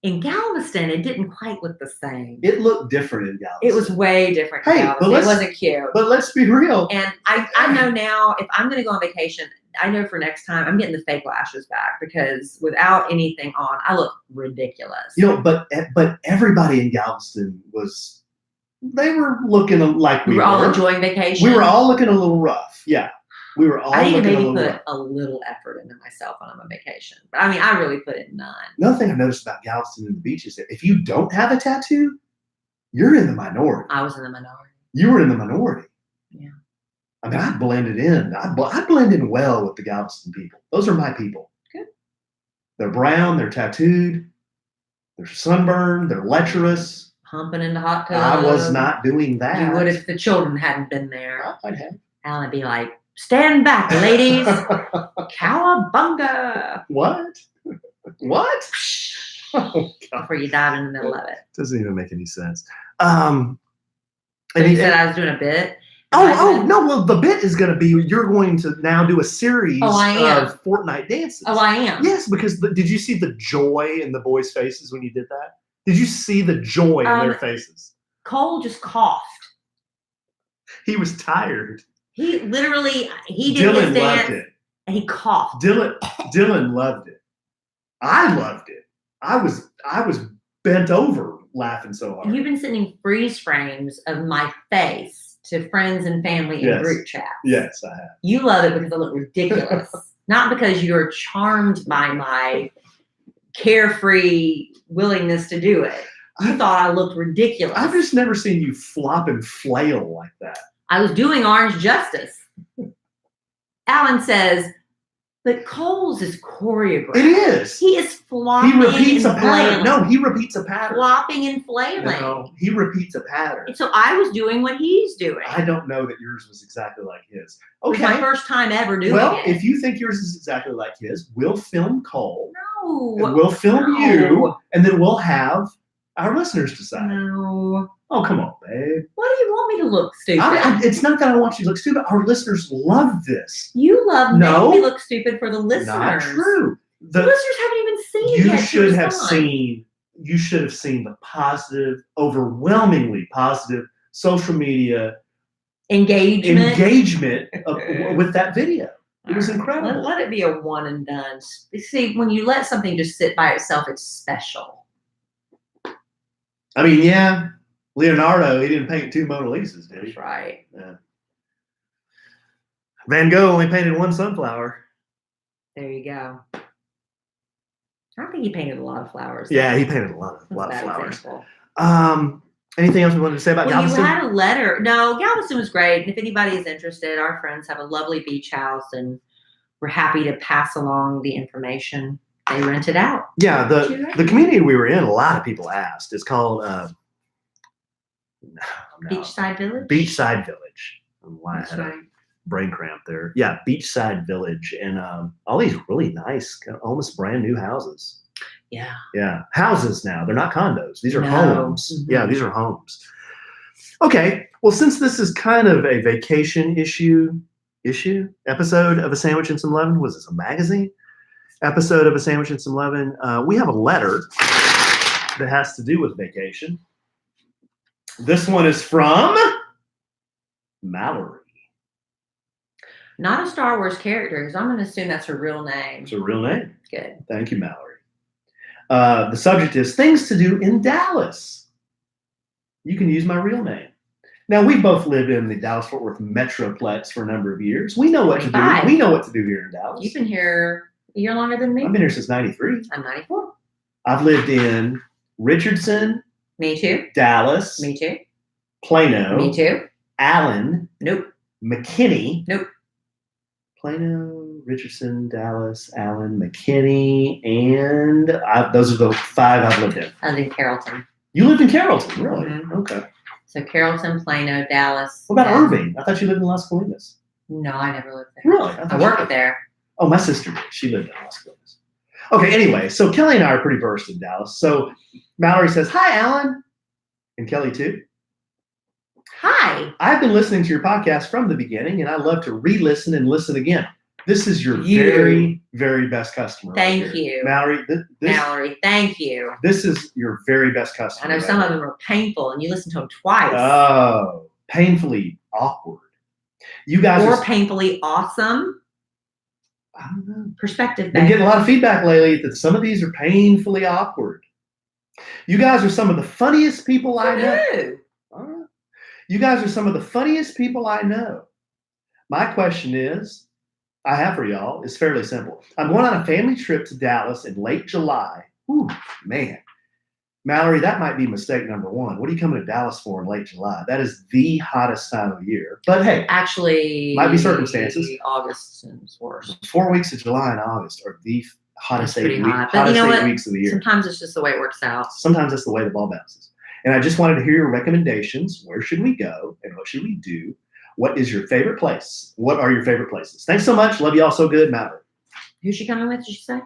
In Galveston, it didn't quite look the same. It looked different in Galveston. It was way different in Galveston. It wasn't cute. But let's be real. And I know now, if I'm going to go on vacation, I know for next time, I'm getting the fake lashes back because without anything on, I look ridiculous. You know, but everybody in Galveston they were looking like we were. all enjoying vacation. We were all looking a little rough. Yeah. We were all I need to looking maybe a little put rough. a little effort into myself when I'm on vacation. But I mean, I really put in none. Another thing I noticed about Galveston and the beach is that if you don't have a tattoo, you're in the minority. I was in the minority. You were in the minority. Yeah. I mean, I blended in. I blend in well with the Galveston people. Those are my people. Good. They're brown. They're tattooed. They're sunburned. They're lecherous. Humping in the hot tub. I was not doing that. You would if the children hadn't been there. I'd have. Alan'd be like, stand back, ladies. Cowabunga. What? What? Oh, God. Before you dive in the middle of it. Doesn't even make any sense. So you said I was doing a bit. No. Well, the bit is going to be you're going to now do a series of Fortnite dances. Oh, I am. Yes, because did you see the joy in the boys' faces when you did that? Did you see the joy in their faces? Cole just coughed. He was tired. He did Dylan his dance. loved it. And he coughed. Dylan loved it. I loved it. I was bent over laughing so hard. You've been sending freeze frames of my face to friends and family in group chat. Yes, I have. You love it because I look ridiculous. Not because you're charmed by my carefree willingness to do it. You thought I looked ridiculous. I've just never seen you flop and flail like that. I was doing Orange Justice. Alan says, but Cole's is choreographed. It is. He is flopping. He repeats a and pattern. flailing. No, he repeats a pattern. Flopping and flailing. No, he repeats a pattern. And so I was doing what he's doing. I don't know that yours was exactly like his. It was my first time ever doing it. Well, if you think yours is exactly like his, we'll film Cole. No. And we'll film you, and then we'll have our listeners decide. No. Oh, come on, babe. Why do you want me to look stupid? It's not that I want you to look stupid. Our listeners love this. You love making me look stupid for the listeners. Not true. The listeners haven't even seen it yet. You should have seen the positive, overwhelmingly positive social media engagement with that video. It was incredible. Let it be a one and done. You see, when you let something just sit by itself, it's special. I mean, yeah, Leonardo, he didn't paint 2 Mona Lisas, did he? That's right. Yeah. Van Gogh only painted 1 sunflower. There you go. I think he painted a lot of flowers. Yeah, he painted a lot of flowers. Example. Anything else we wanted to say about Galveston? You had a letter. No, Galveston was great. And if anybody is interested, our friends have a lovely beach house, and we're happy to pass along the information. They rent it out. Yeah, the community we were in, a lot of people asked. It's called Beachside Village. Beachside Village. That's right. brain cramp there. Yeah, Beachside Village, and all these really nice, almost brand new houses. Yeah. Yeah, houses now. They're not condos. These are No. homes. Mhm. Yeah, these are homes. Okay, well, since this is kind of a vacation issue episode of A Sandwich and Some Lovin', was this a magazine episode of A Sandwich and Some Lovin'? We have a letter that has to do with vacation. This one is from Mallory. Not a Star Wars character, because I'm going to assume that's her real name. It's a real name. Good. Thank you, Mallory. The subject is things to do in Dallas. You can use my real name. Now, we both lived in the Dallas-Fort Worth Metroplex for a number of years. We know what to do. 25. We know what to do here in Dallas. You've been here a year longer than me. I've been here since 93. I'm 94. I've lived in Richardson, Me too. Dallas, Me too. Plano, Me too. Allen, Nope. McKinney. Nope. Plano, Richardson, Dallas, Allen, McKinney, and those are the 5 I've lived in. I live in Carrollton. You lived in Carrollton, really? Mhm. Okay. So Carrollton, Plano, Dallas. What about and- Irving? I thought you lived in Las Colinas. No, I never lived there. Really? I worked there. Oh, my sister did. She lived in Las Colinas. Okay, anyway, so Kelly and I are pretty versed in Dallas. So Mallory says, hi, Alan. And Kelly, too. Hi. I've been listening to your podcast from the beginning, and I love to re-listen and listen again. This is your very, very best customer. Thank right here. you. Mallory. Mallory, thank you. This is your very best customer. I know some of them are painful, and you listen to them twice. Oh, painfully awkward. You guys or are painfully awesome. I don't know. Perspective, Been babe. getting a lot of feedback lately that some of these are painfully awkward. You guys are some of the funniest people I know. Who? All right. You guys are some of the funniest people I know. My question I have for y'all is fairly simple. I'm going on a family trip to Dallas in late July. Ooh, man. Mallory, that might be mistake number 1. What are you coming to Dallas for in late July? That is the hottest time of year. But hey, Actually, might be circumstances. August is worse. 4 weeks of July and August are the hottest It's pretty 8 hot. weeks, But you hottest know 8 what? weeks of the year. Sometimes it's just the way it works out. Sometimes that's the way the ball bounces. And I just wanted to hear your recommendations. Where should we go and what should we do? What is your favorite place? What are your favorite places? Thanks so much. Love you all so good, Mallory. Who's she coming with, did you say?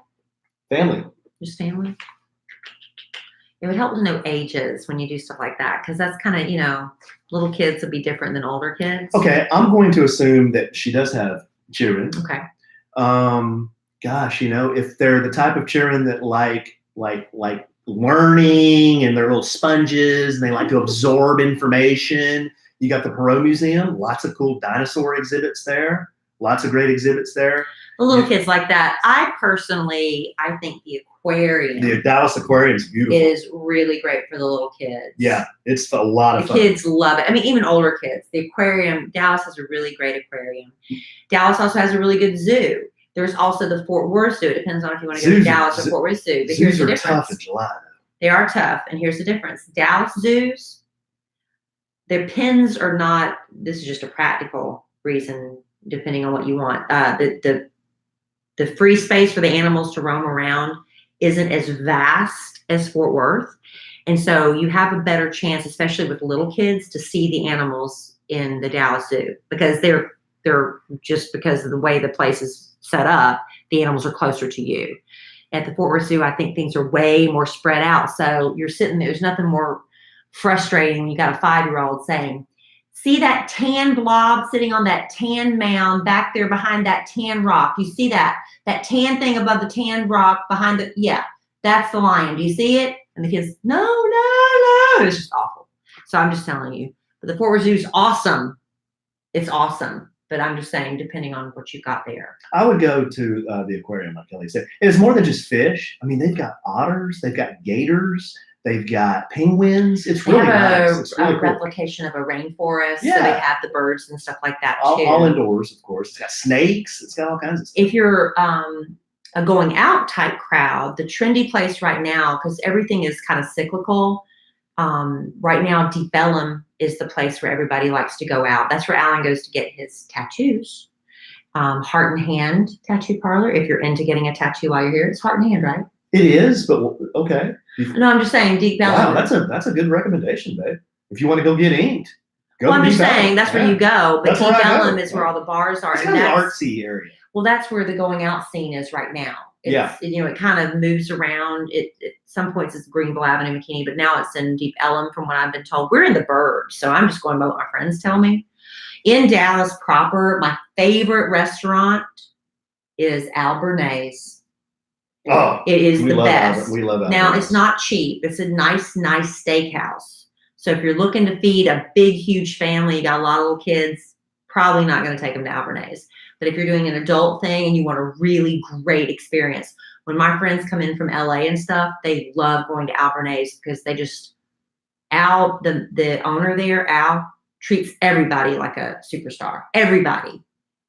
Family. Just family? It would help to know ages when you do stuff like that, because that's kind of, little kids would be different than older kids. Okay, I'm going to assume that she does have children. Okay. Gosh, if they're the type of children that like learning and they're little sponges and they like to absorb information, you got the Perot Museum, lots of cool dinosaur exhibits there, lots of great exhibits there. The little kids like that. I think the aquarium The Dallas Aquarium is beautiful. is really great for the little kids. Yeah, it's a lot of The fun. kids love it. I mean, even older kids. The aquarium, Dallas has a really great aquarium. Dallas also has a really good zoo. There's also the Fort Worth Zoo. It depends on if you want to go to Zoos are- Dallas or Fort Worth Zoo. But here's Zoos the are difference. tough in July. They are tough, and here's the difference. Dallas zoos, their pens are not, this is just a practical reason, depending on what you want. The free space for the animals to roam around isn't as vast as Fort Worth. And so you have a better chance, especially with little kids, to see the animals in the Dallas Zoo, because they're just because of the way the place is set up, the animals are closer to you. At the Fort Worth Zoo, I think things are way more spread out. So you're sitting there, there's nothing more frustrating. You got a 5-year-old saying, see that tan blob sitting on that tan mound back there behind that tan rock. You see that tan thing above the tan rock behind that's the lion. Do you see it? And the kids, no. It's just awful. So I'm just telling you. But the Fort Worth Zoo is awesome. It's awesome. But I'm just saying, depending on what you got there. I would go to the aquarium, like Kelly said. And it's more than just fish. I mean, they've got otters, they've got gators, they've got penguins. It's They really have nice. It's really a cool. replication of a rainforest. So Yeah. they have the birds and stuff like that too. All indoors, of course. It's got snakes. It's got all kinds of stuff. If you're a going out type crowd, the trendy place right now, because everything is kind of cyclical, right now, Deep Ellum is the place where everybody likes to go out. That's where Alan goes to get his tattoos. Heart and Hand Tattoo Parlor. If you're into getting a tattoo while you're here, it's Heart and Hand, right? It is, but okay. No, I'm just saying Deep Ellum. Wow, that's a good recommendation, babe. If you want to go get inked, Go Well, I'm to just Deep saying Ellum. that's where Yeah. you go, but That's Deep where I go. Ellum is where all the bars are. It's and kind of an that's artsy area. Well, that's where the going out scene is right now. It's, Yeah. it kind of moves around. Some points it's Greenville Avenue, McKinney, but now it's in Deep Ellum from what I've been told. We're in the burbs, so I'm just going by what my friends tell me. In Dallas proper, my favorite restaurant is Albernay's. Oh, It is the best. We love Albert. Now, it's not cheap. It's a nice steakhouse. So if you're looking to feed a big, huge family, you got a lot of little kids, probably not going to take them to Albernay's. But if you're doing an adult thing and you want a really great experience, when my friends come in from LA and stuff, they love going to Albernay's because they just, the owner there, Al, treats everybody like a superstar. Everybody.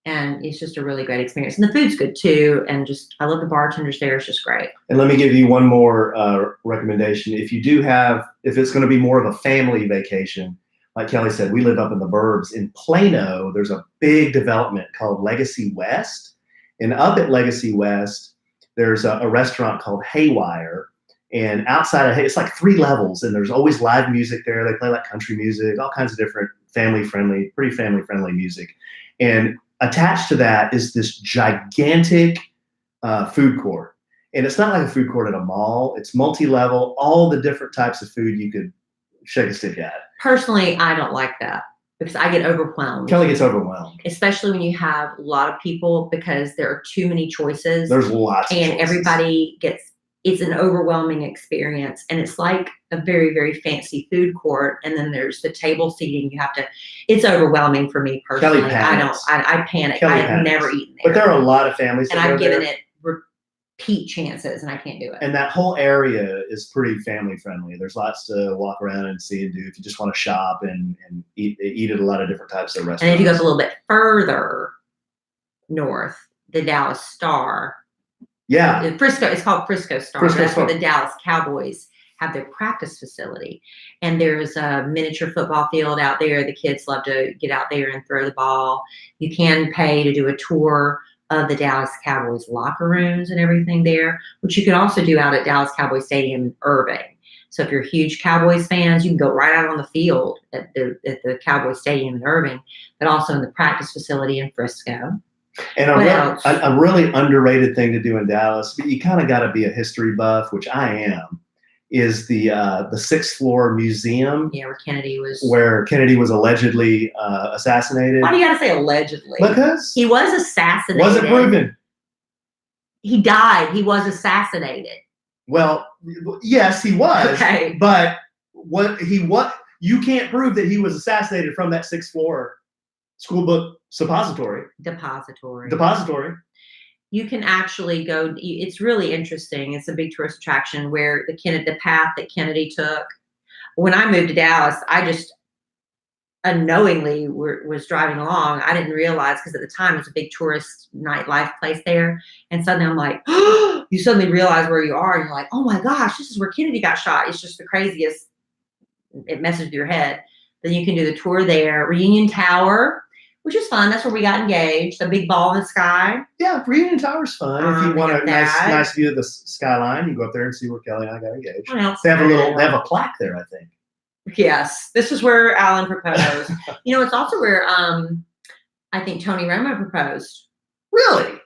And it's just a really great experience. And the food's good too. And just, I love the bartenders there. It's just great. And let me give you one more recommendation. If it's going to be more of a family vacation, like Kelly said, we live up in the burbs. In Plano, there's a big development called Legacy West. And up at Legacy West, there's a restaurant called Haywire. And outside of it's like 3 levels. And there's always live music there. They play like country music, all kinds of different pretty family-friendly music. And attached to that is this gigantic food court. And it's not like a food court at a mall. It's multi-level, all the different types of food you could shake a stick at. Personally, I don't like that because I get overwhelmed. Kelly gets overwhelmed. Especially when you have a lot of people because there are too many choices. There's lots of choices. And everybody it's an overwhelming experience. And it's like a very, very fancy food court. And then there's the table seating. It's overwhelming for me personally. Kelly panics. I panic. Kelly I've panics. never eaten But there. there are a lot of families that and I've go given there. it repeat chances and I can't do it. And that whole area is pretty family friendly. There's lots to walk around and see and do if you just want to shop and eat at a lot of different types of restaurants. And if you go a little bit further north, the Dallas Star. Yeah. Frisco, it's called Frisco Star. Frisco That's Star. where the Dallas Cowboys have their practice facility. And there's a miniature football field out there. The kids love to get out there and throw the ball. You can pay to do a tour of the Dallas Cowboys locker rooms and everything there, which you can also do out at Dallas Cowboys Stadium in Irving. So if you're huge Cowboys fans, you can go right out on the field at the Cowboys Stadium in Irving, but also in the practice facility in Frisco. And a really underrated thing to do in Dallas, but you kind of got to be a history buff, which I am, is the 6th floor museum. Yeah, where Kennedy was allegedly assassinated. Why do you got to say allegedly? Because he was assassinated. Was it proven? He died. He was assassinated. Well, yes, he was. Okay. But you can't prove that he was assassinated from that 6th floor school book depository. You can actually go. It's really interesting. It's a big tourist attraction where the path that Kennedy took. When I moved to Dallas, I just unknowingly was driving along. I didn't realize because at the time it was a big tourist nightlife place there. And suddenly I'm like, oh, you suddenly realize where you are. And you're like, oh my gosh, this is where Kennedy got shot. It's just the craziest. It messes with your head. Then you can do the tour there. Reunion Tower, which is fun. That's where we got engaged. The big ball in the sky. Yeah, Reunion Tower's fun. If you want a nice view of the skyline, you go up there and see where Kelly and I got engaged. They have a plaque there, I think. Yes, this is where Alan proposed. It's also where I think Tony Romo proposed. Really?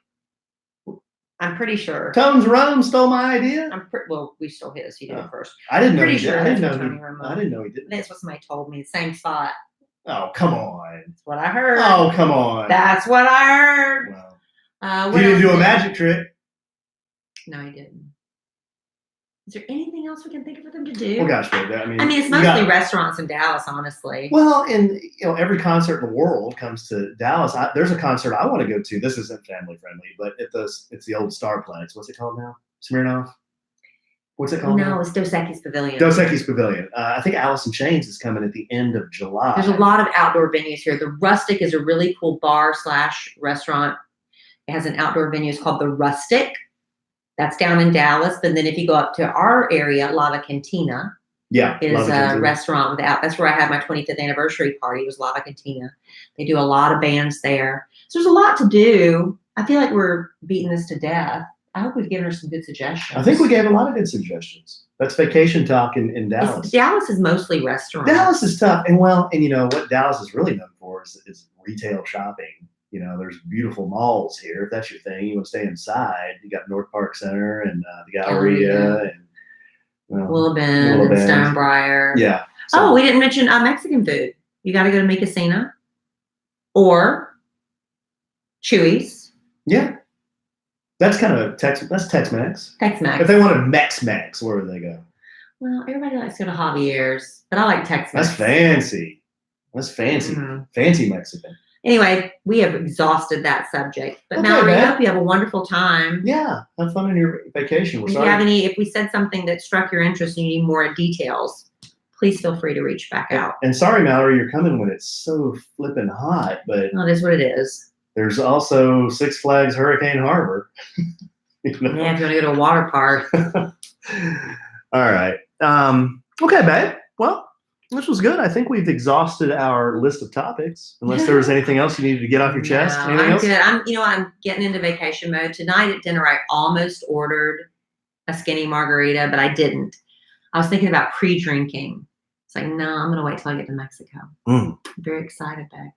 I'm pretty sure. Tones Rome stole my idea? We stole his. He did it first. I didn't know pretty he sure did. I didn't know he did. That's what somebody told me. Same spot. Oh, come on. That's what I heard. Oh, come on. That's what I heard. Wow. He didn't do a magic trick. No, he didn't. Is there anything else we can think of for them to do? Well, gosh, babe, I mean, it's mostly restaurants in Dallas, honestly. Well, and every concert in the world comes to Dallas. There's a concert I want to go to. This isn't family friendly, but it's the old Starplex. What's it called now? Smirnoff? What's it called? No, it's Dos Equis Pavilion. Dos Equis Pavilion. I think Alice in Chains is coming at the end of July. There's a lot of outdoor venues here. The Rustic is a really cool bar/restaurant. It has an outdoor venue. It's called The Rustic. That's down in Dallas. But then if you go up to our area, Lava Cantina is a restaurant that's where I had my 25th anniversary party, was Lava Cantina. They do a lot of bands there. So there's a lot to do. I feel like we're beating this to death. I hope we've given her some good suggestions. I think we gave a lot of good suggestions. That's vacation talk in Dallas. Dallas is mostly restaurants. Dallas is tough. And you know, what Dallas is really known for is retail shopping. You know, there's beautiful malls here. If that's your thing, you want to stay inside. You got North Park Center and the Galleria and Willow Bend, and Stonebriar. Yeah. So. Oh, we didn't mention Mexican food. You got to go to Mi Cocina or Chewy's. Yeah. That's kind of Tex-Mex. Tex-Mex. If they wanted Mex-Mex, where would they go? Well, everybody likes to go to Javier's, but I like Tex-Mex. That's fancy. Mm-hmm. Fancy Mexican. Anyway, we have exhausted that subject. But Mallory, I hope you have a wonderful time. Yeah, have fun on your vacation. If we said something that struck your interest and you need more details, please feel free to reach back out. And sorry, Mallory, you're coming when it's so flipping hot, but well, it is what it is. There's also Six Flags Hurricane Harbor. You know? Yeah, if you want to go to a water park. All right. Okay, babe. Well, this was good. I think we've exhausted our list of topics. Unless there was anything else you needed to get off your chest. No, anything else? Good. I'm getting into vacation mode. Tonight at dinner, I almost ordered a skinny margarita, but I didn't. I was thinking about pre-drinking. It's like, no, I'm going to wait till I get to Mexico. I'm very excited, babe.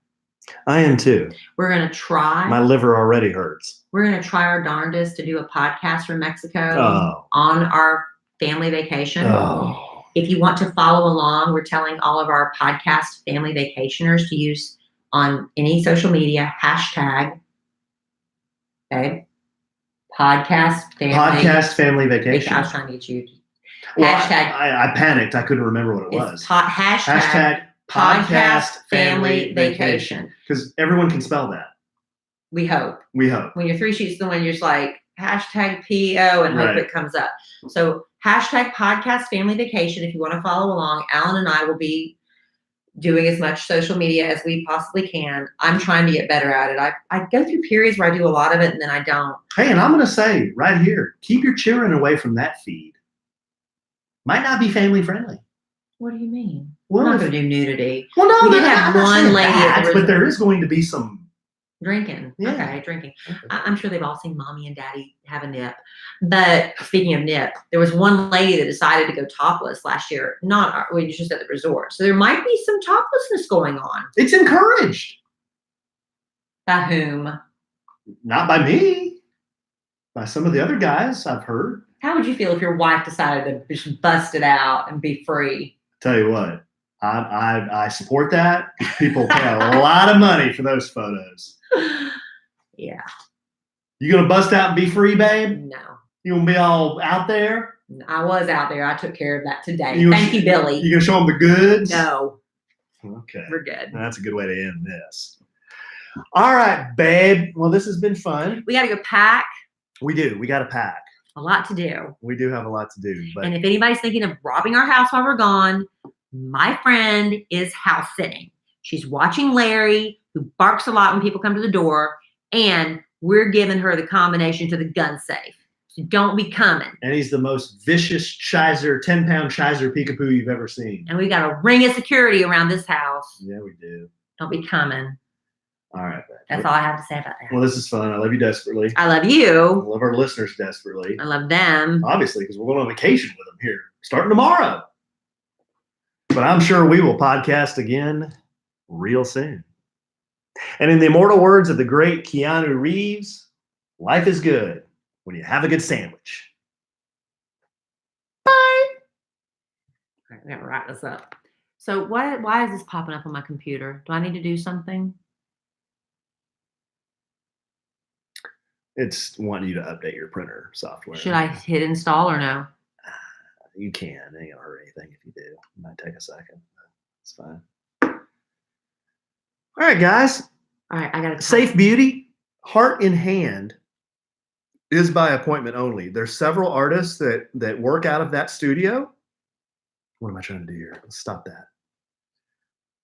I am too. We're going to try. My liver already hurts. We're going to try our darndest to do a podcast from Mexico on our family vacation. Oh. If you want to follow along, we're telling all of our podcast family vacationers to use on any social media hashtag, okay, podcast family vacation. I was trying to get you. Hashtag. I panicked. I couldn't remember what it was. Hashtag podcast family vacation. Because everyone can spell that. We hope. When your 3 sheets, the one you're just like hashtag PO and hope it comes up. So hashtag podcast family vacation. If you want to follow along, Alan and I will be doing as much social media as we possibly can. I'm trying to get better at it. I go through periods where I do a lot of it and then I don't. Hey, and I'm going to say right here, keep your children away from that feed. Might not be family friendly. What do you mean? Well, I'm not going to do nudity. Well, no, we did have one lady, but there is going to be some drinking. Yeah. Okay, drinking. I'm sure they've all seen Mommy and Daddy have a nip. But speaking of nip, there was one lady that decided to go topless last year. We was just at the resort, so there might be some toplessness going on. It's encouraged. By whom? Not by me. By some of the other guys I've heard. How would you feel if your wife decided to just bust it out and be free? Tell you what, I support that. People pay a lot of money for those photos. Yeah. You gonna bust out and be free, babe? No. You gonna be all out there? I was out there. I took care of that today. Thank you, Billy. You gonna show them the goods? No. Okay. We're good. That's a good way to end this. All right, babe. Well, this has been fun. We got to go pack. We do. We got to pack. A lot to do. We do have a lot to do. But... And if anybody's thinking of robbing our house while we're gone, my friend is house sitting. She's watching Larry, who barks a lot when people come to the door, and we're giving her the combination to the gun safe. So don't be coming. And he's the most vicious Shizer, 10-pound Shizer peekaboo you've ever seen. And we got a ring of security around this house. Yeah, we do. Don't be coming. All right. That's all I have to say about that. Well, this is fun. I love you desperately. I love you. I love our listeners desperately. I love them. Obviously, because we're going on vacation with them here, starting tomorrow. But I'm sure we will podcast again real soon. And in the immortal words of the great Keanu Reeves, life is good when you have a good sandwich. Bye. All right, we got to wrap this up. So why is this popping up on my computer? Do I need to do something? It's wanting you to update your printer software. Should I hit install or no? You can. It ain't gonna hurt anything if you do. It might take a second. It's fine. All right, guys. All right, I got to Safe Beauty, Heart in Hand is by appointment only. There's several artists that work out of that studio. What am I trying to do here? Let's stop that.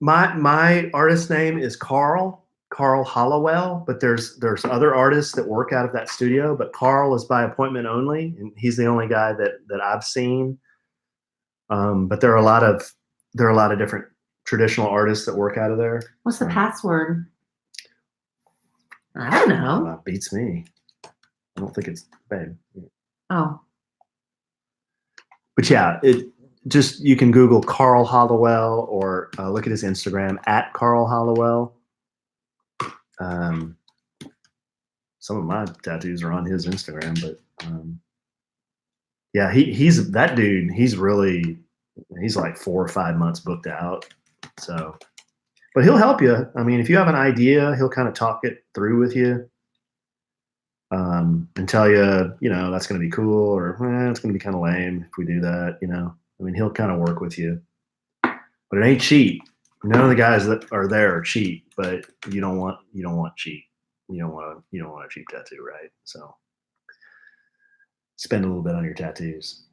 My artist name is Carl Hollowell, but there's other artists that work out of that studio, but Carl is by appointment only, and he's the only guy that I've seen. But there are a lot of different traditional artists that work out of there. What's the password? I don't know. That beats me. I don't think it's babe. Oh, But yeah, you can Google Carl Hollowell or look at his Instagram at Carl Hollowell. Some of my tattoos are on his Instagram, but yeah, he's that dude. He's like 4 or 5 months booked out. So, but he'll help you. I mean, if you have an idea, he'll kind of talk it through with you. And tell you, that's going to be cool, or it's going to be kind of lame if we do that. I mean, he'll kind of work with you, but it ain't cheap. None of the guys that are there are cheap, but you don't want cheap. You don't want a cheap tattoo, right? So spend a little bit on your tattoos.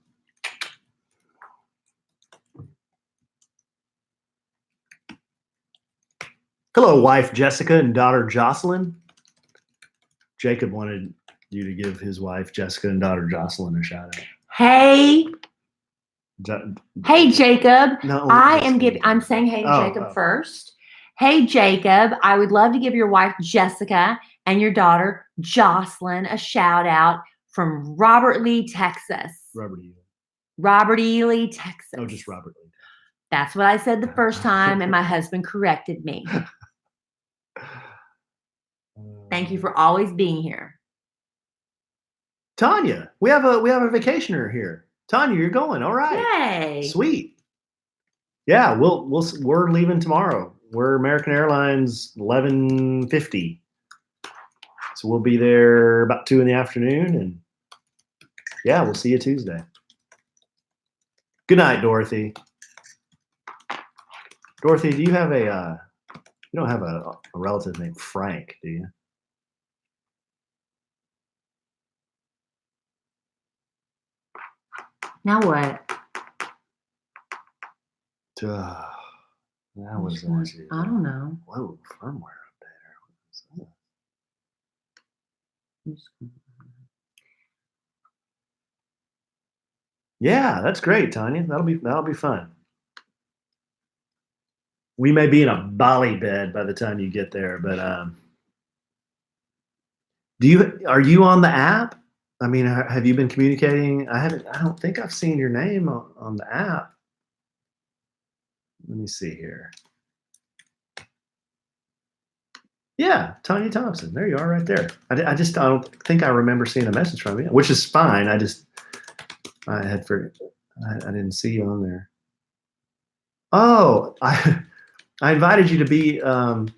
Hello, wife Jessica and daughter Jocelyn. Jacob wanted you to give his wife Jessica and daughter Jocelyn a shout out. Hey, Jacob. No, I'm saying hey to Jacob first. Hey, Jacob, I would love to give your wife Jessica and your daughter Jocelyn a shout out from Robert Lee, Texas. Robert E. Lee, Texas. Oh, just Robert Lee. That's what I said the first time, and my husband corrected me. Thank you for always being here. Tanya, we have a vacationer here. Tanya, you're going. All right. Yay. Sweet. Yeah, we're leaving tomorrow. We're American Airlines 11:50. So we'll be there about 2 p.m, and yeah, we'll see you Tuesday. Good night, Dorothy. Dorothy, do you have you don't have a relative named Frank, do you? Now what? That was I don't know. Whoa, firmware update. Yeah, that's great, Tanya. That'll be fun. We may be in a Bali bed by the time you get there, but are you on the app? I mean, have you been communicating? I don't think I've seen your name on the app. Let me see here. Yeah, Tanya Thompson. There you are, right there. I don't think I remember seeing a message from you, which is fine. I didn't see you on there. Oh, I invited you to be on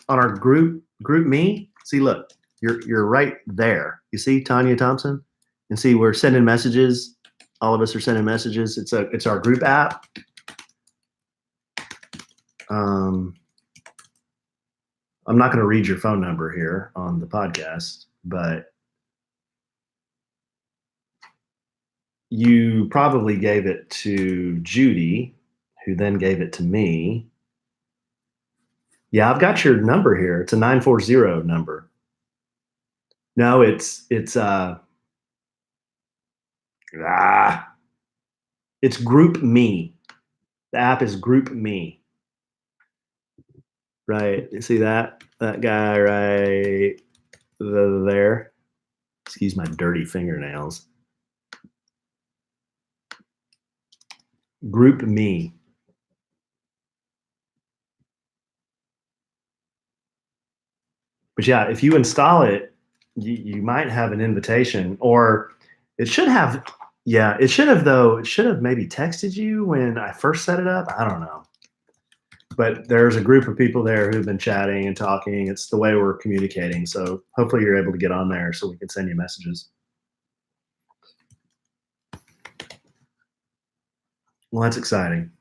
our group me. See, look, you're right there. You see Tanya Thompson, and see we're sending messages. All of us are sending messages. It's our group app. I'm not going to read your phone number here on the podcast, but you probably gave it to Judy, who then gave it to me. Yeah, I've got your number here. It's a 940 number. No, it's Group Me. The app is Group Me. Right. You see that guy right there? Excuse my dirty fingernails. Group Me. But yeah, if you install it, you might have an invitation, or it should have. Yeah, it should have though. It should have maybe texted you when I first set it up. I don't know. But there's a group of people there who've been chatting and talking. It's the way we're communicating. So hopefully you're able to get on there so we can send you messages. Well, that's exciting.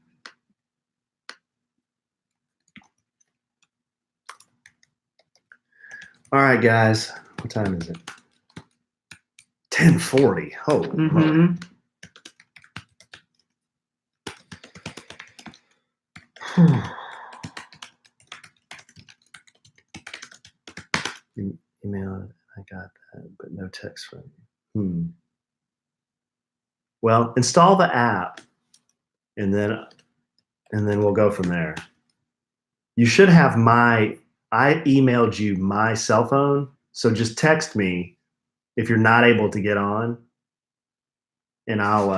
All right, guys. What time is it? 10:40. Holy moly. Email, I got that, but no text from you. Well, install the app, and then we'll go from there. You should have I emailed you my cell phone, so just text me if you're not able to get on, and I'll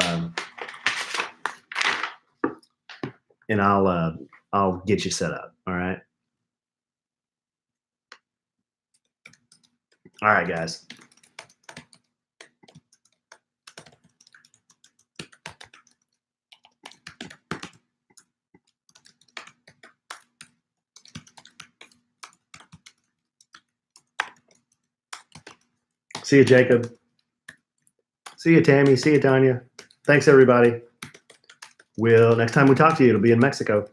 get you set up. All right. All right, guys. See you, Jacob. See you, Tammy. See you, Tanya. Thanks, everybody. Next time we talk to you, it'll be in Mexico.